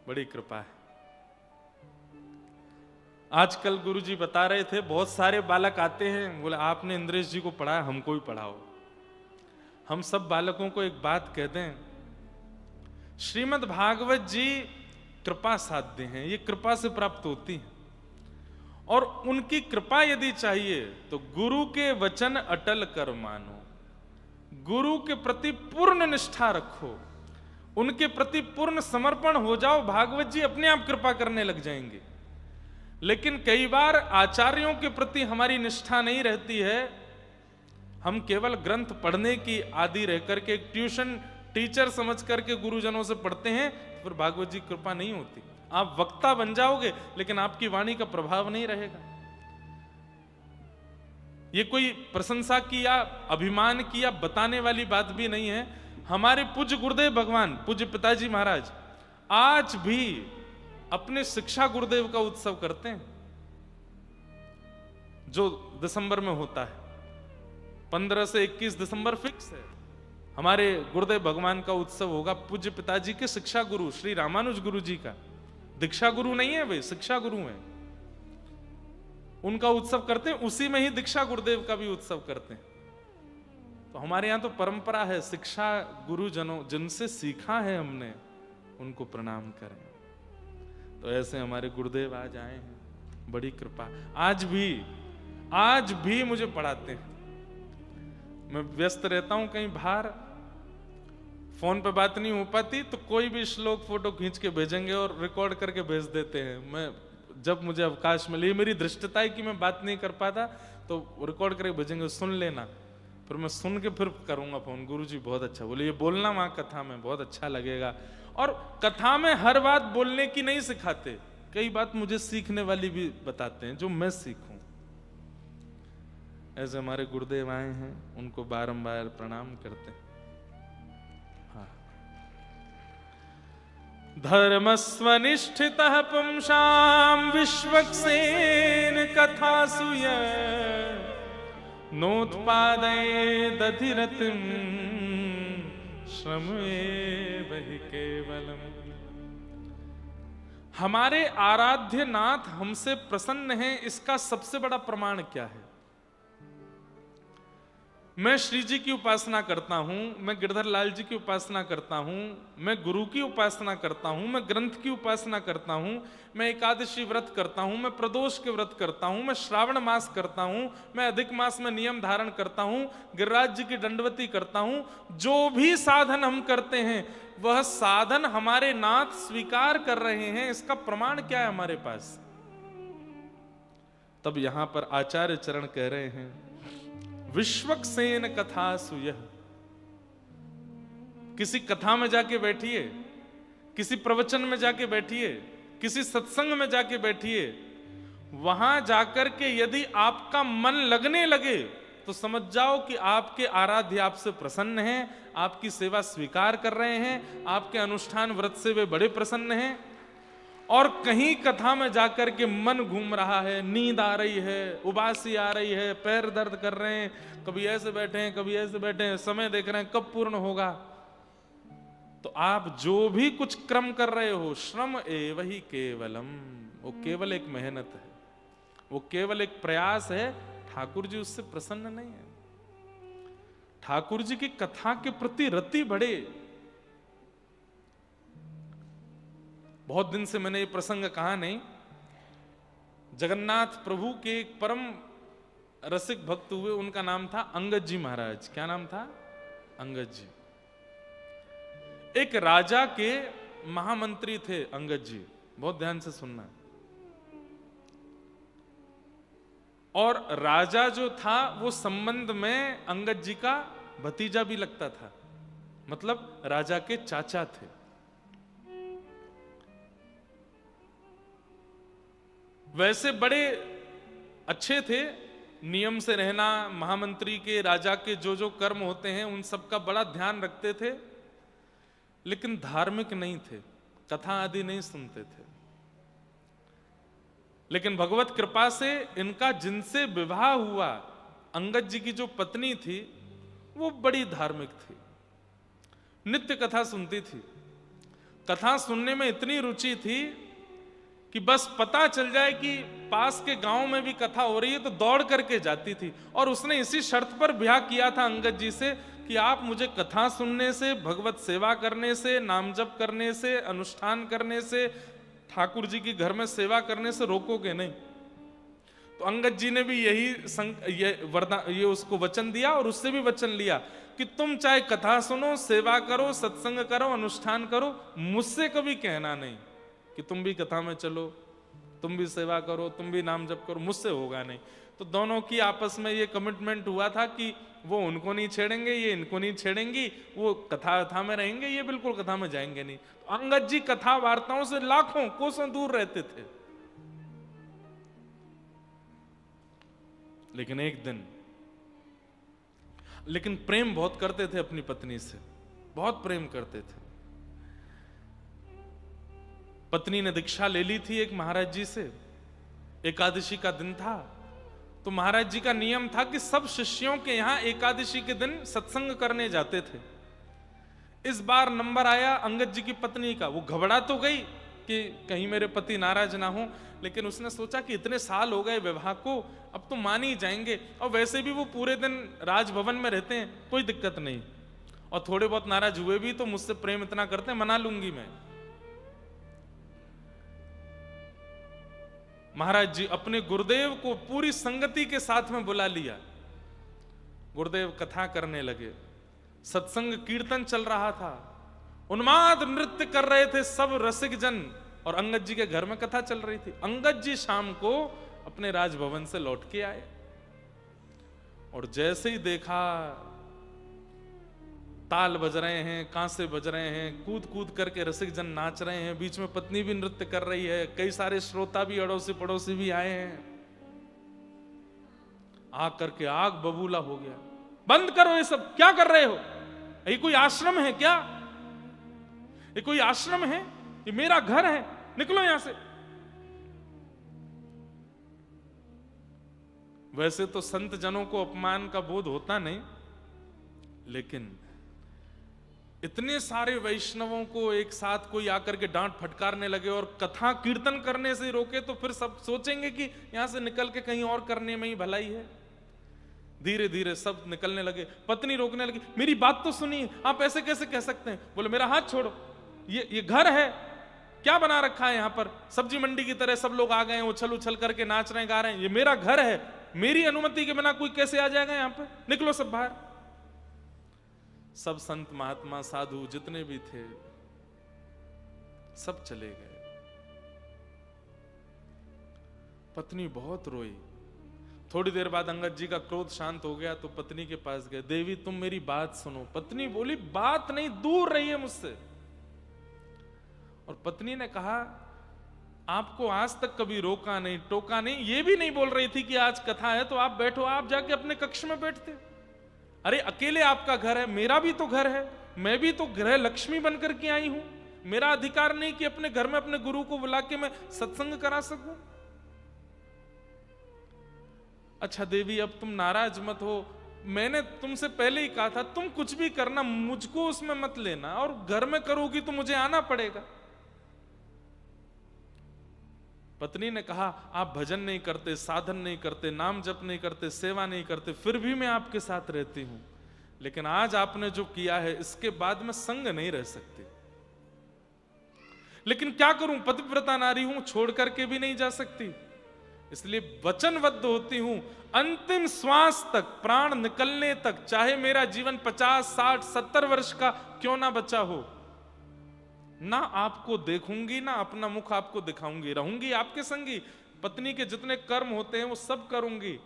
बड़ी कृपा है। आजकल गुरु जी बता रहे थे बहुत सारे बालक आते हैं, बोले आपने इंद्रेश जी को पढ़ाया, हमको भी पढ़ाओ। हम सब बालकों को एक बात कहते हैं, श्रीमद् भागवत जी कृपा साध्य हैं, ये कृपा से प्राप्त होती है। और उनकी कृपा यदि चाहिए तो गुरु के वचन अटल कर मानो, गुरु के प्रति पूर्ण निष्ठा रखो, उनके प्रति पूर्ण समर्पण हो जाओ, भागवत जी अपने आप कृपा करने लग जाएंगे। लेकिन कई बार आचार्यों के प्रति हमारी निष्ठा नहीं रहती है, हम केवल ग्रंथ पढ़ने की आदि रह करके एक ट्यूशन टीचर समझ करके गुरुजनों से पढ़ते हैं, फिर भागवत जी कृपा नहीं होती। आप वक्ता बन जाओगे लेकिन आपकी वाणी का प्रभाव नहीं रहेगा। ये कोई प्रशंसा की या अभिमान की या बताने वाली बात भी नहीं है। हमारे पूज्य गुरुदेव भगवान, पूज्य पिताजी महाराज आज भी अपने शिक्षा गुरुदेव का उत्सव करते हैं, जो दिसंबर में होता है। 15 से 21 दिसंबर फिक्स है, हमारे गुरुदेव भगवान का उत्सव होगा। पूज्य पिताजी के शिक्षा गुरु श्री रामानुज गुरु जी का, दीक्षा गुरु नहीं है वे, शिक्षा गुरु हैं, उनका उत्सव करते हैं। उसी में ही दीक्षा गुरुदेव का भी उत्सव करते हैं। तो हमारे यहां तो परंपरा है, शिक्षा गुरुजनों जिनसे सीखा है हमने उनको प्रणाम करें। तो ऐसे हमारे गुरुदेव आज आए हैं, बड़ी कृपा। आज भी मुझे पढ़ाते हैं। मैं व्यस्त रहता हूं कहीं बाहर, फोन पे बात नहीं हो पाती, तो कोई भी श्लोक फोटो खींच के भेजेंगे और रिकॉर्ड करके भेज देते हैं। मैं जब मुझे अवकाश मिले, मेरी दृष्टता है कि मैं बात नहीं कर पाता, तो रिकॉर्ड करके भेजेंगे, सुन लेना। फिर मैं सुन के फिर करूंगा फोन, गुरुजी बहुत अच्छा बोले, ये बोलना वहां कथा में बहुत अच्छा लगेगा। और कथा में हर बात बोलने की नहीं सिखाते, कई बात मुझे सीखने वाली भी बताते हैं जो मैं सीखूं। ऐसे हमारे गुरुदेव आए हैं, उनको बारंबार प्रणाम करते हैं। धर्मस्वनिष्ठितः पुंसां विश्वक्सेन कथासु नोत्पादयेदधिरतिं श्रमेव हि केवलम्। हमारे आराध्य नाथ हमसे प्रसन्न हैं, इसका सबसे बड़ा प्रमाण क्या है? मैं श्री जी की उपासना करता हूं, मैं गिरधर लाल जी की उपासना करता हूं, मैं गुरु की उपासना करता हूं, मैं ग्रंथ की उपासना करता हूं, मैं एकादशी व्रत करता हूं, मैं प्रदोष के व्रत करता हूं, मैं श्रावण मास करता हूं, मैं अधिक मास में नियम धारण करता हूं, गिरिराज जी की दंडवती करता हूं। जो भी साधन हम करते हैं वह साधन हमारे नाथ स्वीकार कर रहे हैं, इसका प्रमाण क्या है हमारे पास? तब यहां पर आचार्य चरण कह रहे हैं, विश्वक्सेन कथा सुयह। किसी कथा में जाके बैठिए, किसी प्रवचन में जाके बैठिए, किसी सत्संग में जाके बैठिए, वहां जाकर के यदि आपका मन लगने लगे तो समझ जाओ कि आपके आराध्य आपसे प्रसन्न हैं, आपकी सेवा स्वीकार कर रहे हैं, आपके अनुष्ठान व्रत से वे बड़े प्रसन्न हैं। और कहीं कथा में जाकर के मन घूम रहा है, नींद आ रही है, उबासी आ रही है, पैर दर्द कर रहे हैं, कभी ऐसे बैठे हैं, कभी ऐसे बैठे हैं, समय देख रहे हैं कब पूर्ण होगा, तो आप जो भी कुछ क्रम कर रहे हो, श्रम एव ही केवलम, वो केवल एक मेहनत है, वो केवल एक प्रयास है। ठाकुर जी उससे प्रसन्न नहीं है। ठाकुर जी की कथा के प्रति रति बढ़े। बहुत दिन से मैंने ये प्रसंग कहा नहीं। जगन्नाथ प्रभु के एक परम रसिक भक्त हुए, उनका नाम था अंगद जी महाराज। क्या नाम था? अंगद जी। एक राजा के महामंत्री थे अंगद जी, बहुत ध्यान से सुनना। और राजा जो था वो संबंध में अंगद जी का भतीजा भी लगता था, मतलब राजा के चाचा थे। वैसे बड़े अच्छे थे, नियम से रहना, महामंत्री के, राजा के जो जो कर्म होते हैं उन सब का बड़ा ध्यान रखते थे, लेकिन धार्मिक नहीं थे, कथा आदि नहीं सुनते थे। लेकिन भगवत कृपा से इनका जिनसे विवाह हुआ, अंगद जी की जो पत्नी थी वो बड़ी धार्मिक थी, नित्य कथा सुनती थी। कथा सुनने में इतनी रुचि थी कि बस पता चल जाए कि पास के गांव में भी कथा हो रही है तो दौड़ करके जाती थी। और उसने इसी शर्त पर ब्याह किया था अंगद जी से कि आप मुझे कथा सुनने से, भगवत सेवा करने से, नाम जप करने से, अनुष्ठान करने से, ठाकुर जी की घर में सेवा करने से रोकोगे नहीं। तो अंगद जी ने भी ये उसको वचन दिया और उससे भी वचन लिया कि तुम चाहे कथा सुनो, सेवा करो, सत्संग करो, अनुष्ठान करो, मुझसे कभी कहना नहीं कि तुम भी कथा में चलो, तुम भी सेवा करो, तुम भी नाम जप करो, मुझसे होगा नहीं। तो दोनों की आपस में ये कमिटमेंट हुआ था कि वो उनको नहीं छेड़ेंगे, ये इनको नहीं छेड़ेंगी, वो कथा में रहेंगे, ये बिल्कुल कथा में जाएंगे नहीं। तो अंगद जी कथा वार्ताओं से लाखों कोसों दूर रहते थे। लेकिन एक दिन, लेकिन प्रेम बहुत करते थे अपनी पत्नी से, बहुत प्रेम करते थे। पत्नी ने दीक्षा ले ली थी एक महाराज जी से, एकादशी का दिन था, तो महाराज जी का नियम था कि सब शिष्यों के यहां एकादशी के दिन सत्संग करने जाते थे। इस बार नंबर आया अंगद जी की पत्नी का। वो घबरा तो गई कि कहीं मेरे पति नाराज ना हो, लेकिन उसने सोचा कि इतने साल हो गए विवाह को, अब तो मान ही जाएंगे, और वैसे भी वो पूरे दिन राजभवन में रहते हैं, कोई दिक्कत नहीं, और थोड़े बहुत नाराज हुए भी तो मुझसे प्रेम इतना करते हैं, मना लूंगी मैं। महाराज जी अपने गुरुदेव को पूरी संगति के साथ में बुला लिया। गुरुदेव कथा करने लगे, सत्संग कीर्तन चल रहा था, उन्माद नृत्य कर रहे थे सब रसिक जन, और अंगद जी के घर में कथा चल रही थी। अंगद जी शाम को अपने राजभवन से लौट के आए और जैसे ही देखा ताल बज रहे हैं, कांसे बज रहे हैं, कूद कूद करके रसिक जन नाच रहे हैं, बीच में पत्नी भी नृत्य कर रही है, कई सारे श्रोता भी, अड़ोसी पड़ोसी भी आए हैं, आकर के आग बबूला हो गया। बंद करो ये सब, क्या कर रहे हो? ये कोई आश्रम है क्या? ये कोई आश्रम है? ये मेरा घर है, निकलो यहां से। वैसे तो संत जनों को अपमान का बोध होता नहीं, लेकिन इतने सारे वैष्णवों को एक साथ कोई आकर के डांट फटकारने लगे और कथा कीर्तन करने से रोके तो फिर सब सोचेंगे कि यहां से निकल के कहीं और करने में ही भलाई है। धीरे धीरे सब निकलने लगे। पत्नी रोकने लगी, मेरी बात तो सुनिए, आप ऐसे कैसे कह सकते हैं? बोले मेरा हाथ छोड़ो, ये घर है, क्या बना रखा है यहाँ पर? सब्जी मंडी की तरह सब लोग आ गए हैं, उछल उछल करके नाच रहे हैं, गा रहे हैं। ये मेरा घर है, मेरी अनुमति के बिना कोई कैसे आ जाएगा यहाँ पर? निकलो सब बाहर। सब संत महात्मा साधु जितने भी थे सब चले गए। पत्नी बहुत रोई। थोड़ी देर बाद अंगद जी का क्रोध शांत हो गया तो पत्नी के पास गए, देवी तुम मेरी बात सुनो। पत्नी बोली, बात नहीं, दूर रहिए मुझसे। और पत्नी ने कहा, आपको आज तक कभी रोका नहीं, टोका नहीं, ये भी नहीं बोल रही थी कि आज कथा है तो आप बैठो, आप जाके अपने कक्ष में बैठते। अरे अकेले आपका घर है, मेरा भी तो घर है, मैं भी तो गृह लक्ष्मी बनकर के आई हूं। मेरा अधिकार नहीं कि अपने घर में अपने गुरु को बुला के मैं सत्संग करा सकूं? अच्छा देवी, अब तुम नाराज मत हो, मैंने तुमसे पहले ही कहा था तुम कुछ भी करना, मुझको उसमें मत लेना, और घर में करोगी तो मुझे आना पड़ेगा। पत्नी ने कहा, आप भजन नहीं करते, साधन नहीं करते, नाम जप नहीं करते, सेवा नहीं करते, फिर भी मैं आपके साथ रहती हूं, लेकिन आज आपने जो किया है इसके बाद मैं संग नहीं रह सकती। लेकिन क्या करूं, पतिव्रता नारी हूं, छोड़ करके भी नहीं जा सकती, इसलिए वचनबद्ध होती हूं अंतिम श्वास तक, प्राण निकलने तक, चाहे मेरा जीवन 50, 60, 70 वर्ष का क्यों ना बचा हो, ना आपको देखूंगी, ना अपना मुख आपको दिखाऊंगी, रहूंगी आपके संगी। पत्नी के जितने कर्म होते हैं वो सब करूंगी,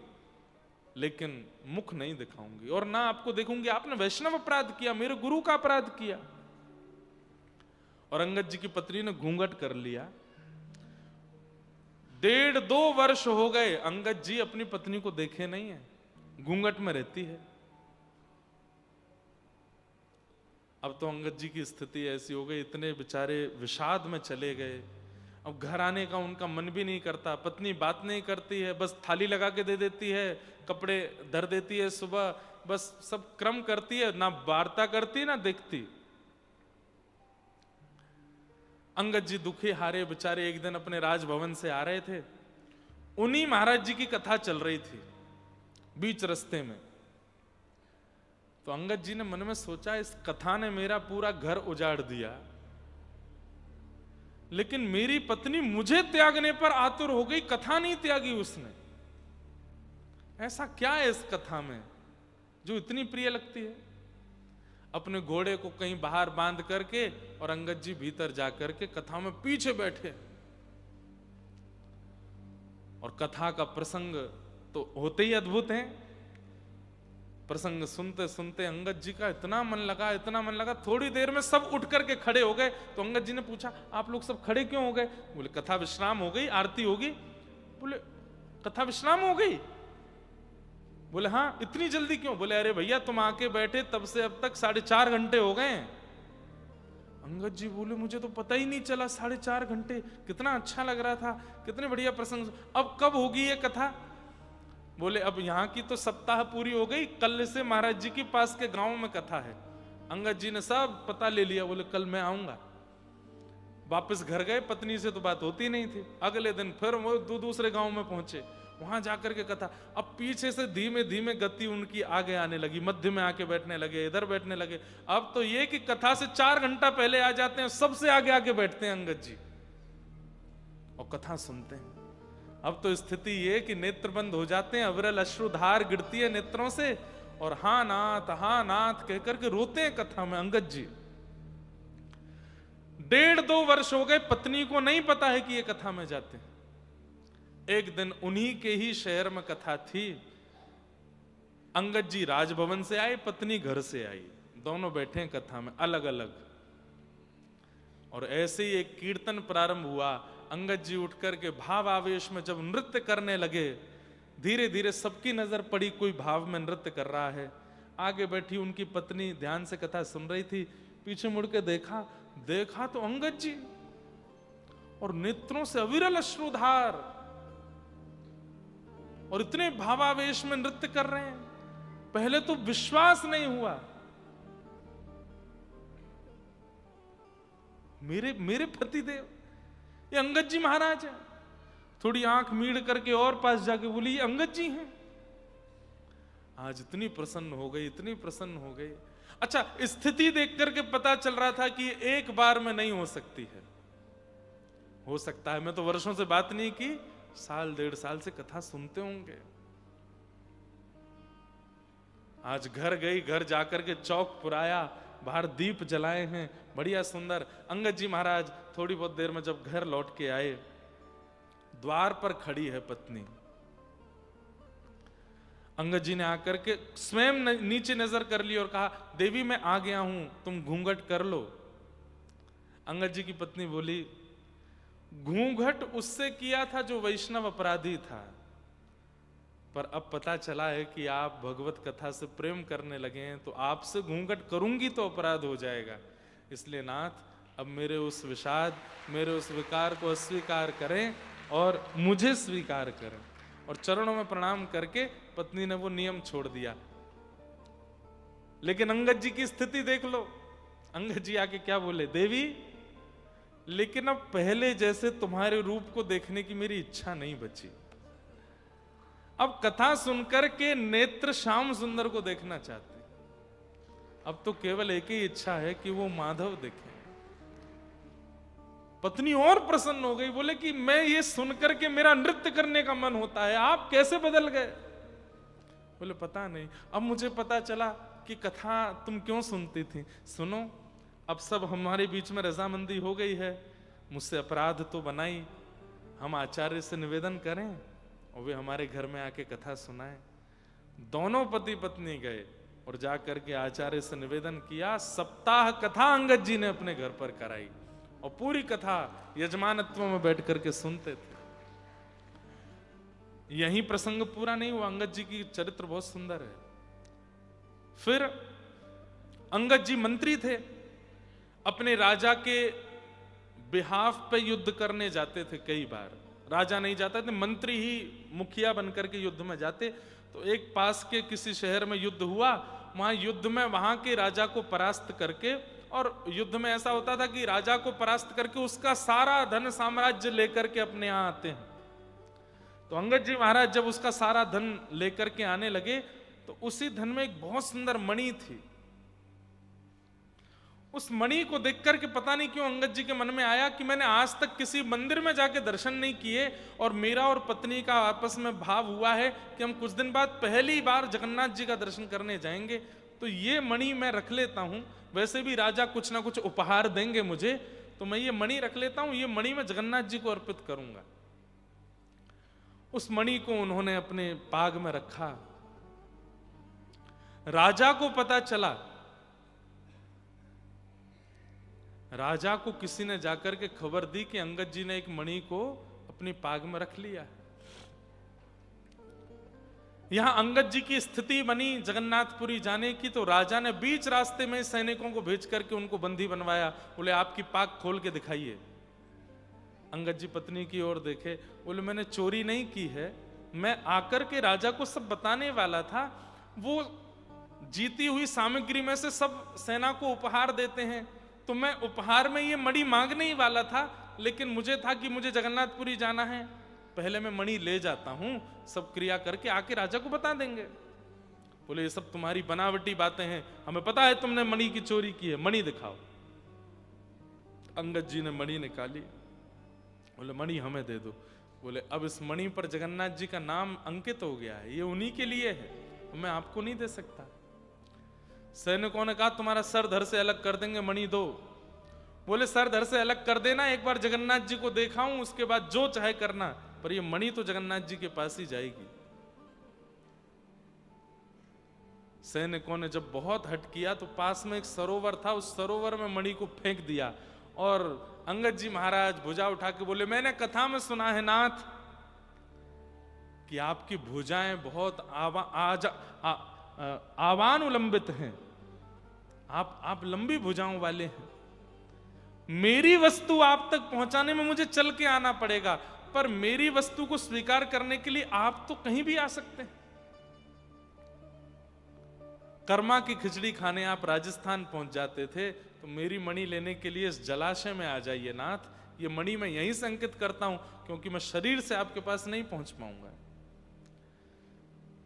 लेकिन मुख नहीं दिखाऊंगी, और ना आपको देखूंगी। आपने वैष्णव अपराध किया, मेरे गुरु का अपराध किया। और अंगद जी की पत्नी ने घूंघट कर लिया। 1.5-2 वर्ष हो गए अंगद जी अपनी पत्नी को देखे नहीं है, घूंघट में रहती है। अब तो अंगद जी की स्थिति ऐसी हो गई, इतने बेचारे विषाद में चले गए। अब घर आने का उनका मन भी नहीं करता, पत्नी बात नहीं करती है, बस थाली लगा के दे देती है, कपड़े धर देती है सुबह, बस सब क्रम करती है, ना वार्ता करती ना देखती। अंगद जी दुखी हारे बेचारे एक दिन अपने राजभवन से आ रहे थे, उन्हीं महाराज जी की कथा चल रही थी बीच रास्ते में। तो अंगद जी ने मन में सोचा, इस कथा ने मेरा पूरा घर उजाड़ दिया, लेकिन मेरी पत्नी मुझे त्यागने पर आतुर हो गई, कथा नहीं त्यागी उसने। ऐसा क्या है इस कथा में जो इतनी प्रिय लगती है? अपने घोड़े को कहीं बाहर बांध करके और अंगद जी भीतर जाकर के कथा में पीछे बैठे, और कथा का प्रसंग तो होते ही अद्भुत है। प्रसंग सुनते सुनते अंगद जी का इतना मन लगा, इतना मन लगा, थोड़ी देर में सब उठ करके खड़े हो गए। तो अंगद जी ने पूछा, आप लोग सब खड़े क्यों हो गए? बोले कथा विश्राम हो गई, आरती होगी। बोले कथा विश्राम हो गई? बोले हाँ, इतनी जल्दी क्यों? बोले अरे भैया तुम आके बैठे तब से अब तक 4.5 घंटे हो गए। अंगद जी बोले मुझे तो पता ही नहीं चला, 4.5 घंटे, कितना अच्छा लग रहा था, कितने बढ़िया प्रसंग। अब कब होगी ये कथा? बोले अब यहाँ की तो सप्ताह पूरी हो गई, कल से महाराज जी के पास के गांव में कथा है। अंगद जी ने सब पता ले लिया, बोले कल मैं आऊंगा। वापस घर गए, पत्नी से तो बात होती नहीं थी। अगले दिन फिर वो दूसरे गांव में पहुंचे, वहां जाकर के कथा। अब पीछे से धीमे धीमे गति उनकी आगे आने लगी, मध्य में आके बैठने लगे, इधर बैठने लगे। अब तो ये कि कथा से 4 घंटा पहले आ जाते हैं, सबसे आगे आके बैठते हैं अंगद जी और कथा सुनते हैं। अब तो स्थिति ये कि नेत्र बंद हो जाते हैं, अविरल अश्रुधार गिरती है नेत्रों से, और हाँ नाथ कहकर के रोते हैं कथा में अंगद जी। 1.5-2 वर्ष हो गए, पत्नी को नहीं पता है कि ये कथा में जाते हैं। एक दिन उन्हीं के ही शहर में कथा थी। अंगद जी राजभवन से आए, पत्नी घर से आई, दोनों बैठे हैं कथा में अलग अलग। और ऐसे ही एक कीर्तन प्रारंभ हुआ। अंगद जी उठकर के भाव आवेश में जब नृत्य करने लगे, धीरे धीरे सबकी नजर पड़ी कोई भाव में नृत्य कर रहा है। आगे बैठी उनकी पत्नी ध्यान से कथा सुन रही थी, पीछे मुड़ के देखा तो अंगद जी, और नेत्रों से अविरल अश्रुधार, और इतने भावावेश में नृत्य कर रहे हैं। पहले तो विश्वास नहीं हुआ, मेरे पतिदेव ये अंगद जी महाराज हैं। थोड़ी आंख मीड़ करके और पास जाके बोली ये अंगद जी हैं। आज इतनी प्रसन्न हो गई, इतनी प्रसन्न हो गई। अच्छा, स्थिति देख करके पता चल रहा था कि एक बार में नहीं हो सकती है, हो सकता है। मैं तो वर्षों से बात नहीं की, साल 1.5 साल से कथा सुनते होंगे। आज घर गई, घर जाकर के चौक पुराया, बाहर दीप जलाए हैं, बढ़िया सुंदर। अंगद जी महाराज थोड़ी बहुत देर में जब घर लौट के आए, द्वार पर खड़ी है पत्नी। अंगद जी ने आकर के स्वयं नीचे नजर कर ली और कहा, देवी मैं आ गया हूं, तुम घूंघट कर लो। अंगद जी की पत्नी बोली, घूंघट उससे किया था जो वैष्णव अपराधी था, पर अब पता चला है कि आप भगवत कथा से प्रेम करने लगे हैं, तो आपसे घूंघट करूंगी तो अपराध हो जाएगा। इसलिए नाथ, अब मेरे उस विषाद, मेरे उस विकार को अस्वीकार करें और मुझे स्वीकार करें। और चरणों में प्रणाम करके पत्नी ने वो नियम छोड़ दिया। लेकिन अंगद जी की स्थिति देख लो। अंगद जी आके क्या बोले, देवी लेकिन अब पहले जैसे तुम्हारे रूप को देखने की मेरी इच्छा नहीं बची। अब कथा सुनकर के नेत्र श्याम सुंदर को देखना चाहते हैं। अब तो केवल एक ही इच्छा है कि वो माधव देखें। पत्नी और प्रसन्न हो गई, बोले कि मैं ये सुनकर के मेरा नृत्य करने का मन होता है, आप कैसे बदल गए? बोले पता नहीं, अब मुझे पता चला कि कथा तुम क्यों सुनती थी। सुनो, अब सब हमारे बीच में रजामंदी हो गई है, मुझसे अपराध तो बनाई, हम आचार्य से निवेदन करें और वे हमारे घर में आके कथा सुनाएं। दोनों पति पत्नी गए और जाकर के आचार्य से निवेदन किया। सप्ताह कथा अंगद जी ने अपने घर पर कराई और पूरी कथा यजमानत्व में बैठ करके सुनते थे। यही प्रसंग पूरा नहीं हुआ, अंगद जी की चरित्र बहुत सुंदर है। फिर अंगद जी मंत्री थे, अपने राजा के बिहाफ पे युद्ध करने जाते थे। कई बार राजा नहीं जाता थे, मंत्री ही मुखिया बनकर के युद्ध में जाते। तो एक पास के किसी शहर में युद्ध हुआ, वहां युद्ध में वहां के राजा को परास्त करके, और युद्ध में ऐसा होता था कि राजा को परास्त करके उसका सारा धन साम्राज्य लेकर के अपने यहां आते हैं। तो अंगद जी महाराज जब उसका सारा धन लेकर के आने लगे, तो उसी धन में एक बहुत सुंदर मणि थी। उस मणि को देख करके पता नहीं क्यों अंगद जी के मन में आया कि मैंने आज तक किसी मंदिर में जाके दर्शन नहीं किए, और मेरा और पत्नी का आपस में भाव हुआ है कि हम कुछ दिन बाद पहली बार जगन्नाथ जी का दर्शन करने जाएंगे, तो ये मणि मैं रख लेता हूं। वैसे भी राजा कुछ ना कुछ उपहार देंगे मुझे, तो मैं ये मणि रख लेता हूं, ये मणि मैं जगन्नाथ जी को अर्पित करूंगा। उस मणि को उन्होंने अपने पाग में रखा। राजा को पता चला, राजा को किसी ने जाकर के खबर दी कि अंगद जी ने एक मणि को अपनी पाग में रख लिया। यहां अंगद जी की स्थिति बनी जगन्नाथपुरी जाने की, तो राजा ने बीच रास्ते में सैनिकों को भेज करके उनको बंदी बनवाया। बोले आपकी पाग खोल के दिखाइए। अंगद जी पत्नी की ओर देखे, बोले मैंने चोरी नहीं की है, मैं आकर के राजा को सब बताने वाला था। वो जीती हुई सामग्री में से सब सेना को उपहार देते हैं, तो मैं उपहार में ये मणि मांगने ही वाला था, लेकिन मुझे था कि मुझे जगन्नाथपुरी जाना है, पहले मैं मणि ले जाता हूं, सब क्रिया करके आके राजा को बता देंगे। बोले ये सब तुम्हारी बनावटी बातें हैं, हमें पता है तुमने मणि की चोरी की है, मणि दिखाओ। अंगद जी ने मणि निकाली, बोले मणि हमें दे दो। बोले अब इस मणि पर जगन्नाथ जी का नाम अंकित हो गया है, ये उन्हीं के लिए है, मैं आपको नहीं दे सकता। सैनिकों ने कहा तुम्हारा सर धड़ से अलग कर देंगे, मणि दो। बोले सर धड़ से अलग कर देना, एक बार जगन्नाथ जी को देखाऊं, उसके बाद जो चाहे करना, पर ये मणि तो जगन्नाथ जी के पास ही जाएगी। सैनिकों ने जब बहुत हट किया, तो पास में एक सरोवर था, उस सरोवर में मणि को फेंक दिया। और अंगद जी महाराज भुजा उठा के बोले मैंने कथा में सुना है नाथ कि आपकी भुजाएं बहुत आवानुलंबित हैं, आप लंबी भुजाओं वाले हैं। मेरी वस्तु आप तक पहुंचाने में मुझे चल के आना पड़ेगा, पर मेरी वस्तु को स्वीकार करने के लिए आप तो कहीं भी आ सकते हैं। कर्मा की खिचड़ी खाने आप राजस्थान पहुंच जाते थे, तो मेरी मणि लेने के लिए इस जलाशय में आ जाइए नाथ, ये मणि मैं यहीं से अंकित करता हूं, क्योंकि मैं शरीर से आपके पास नहीं पहुंच पाऊंगा।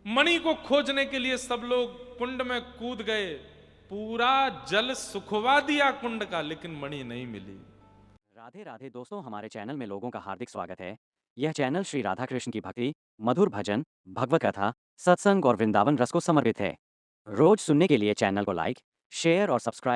मणि को खोजने के लिए सब लोग कुंड में कूद गए, पूरा जल सुखवा दिया कुंड का, लेकिन मणि नहीं मिली। राधे राधे दोस्तों, हमारे चैनल में लोगों का हार्दिक स्वागत है। यह चैनल श्री राधा कृष्ण की भक्ति, मधुर भजन, भगवत कथा, सत्संग और वृंदावन रस को समर्पित है। रोज सुनने के लिए चैनल को लाइक, शेयर और सब्सक्राइब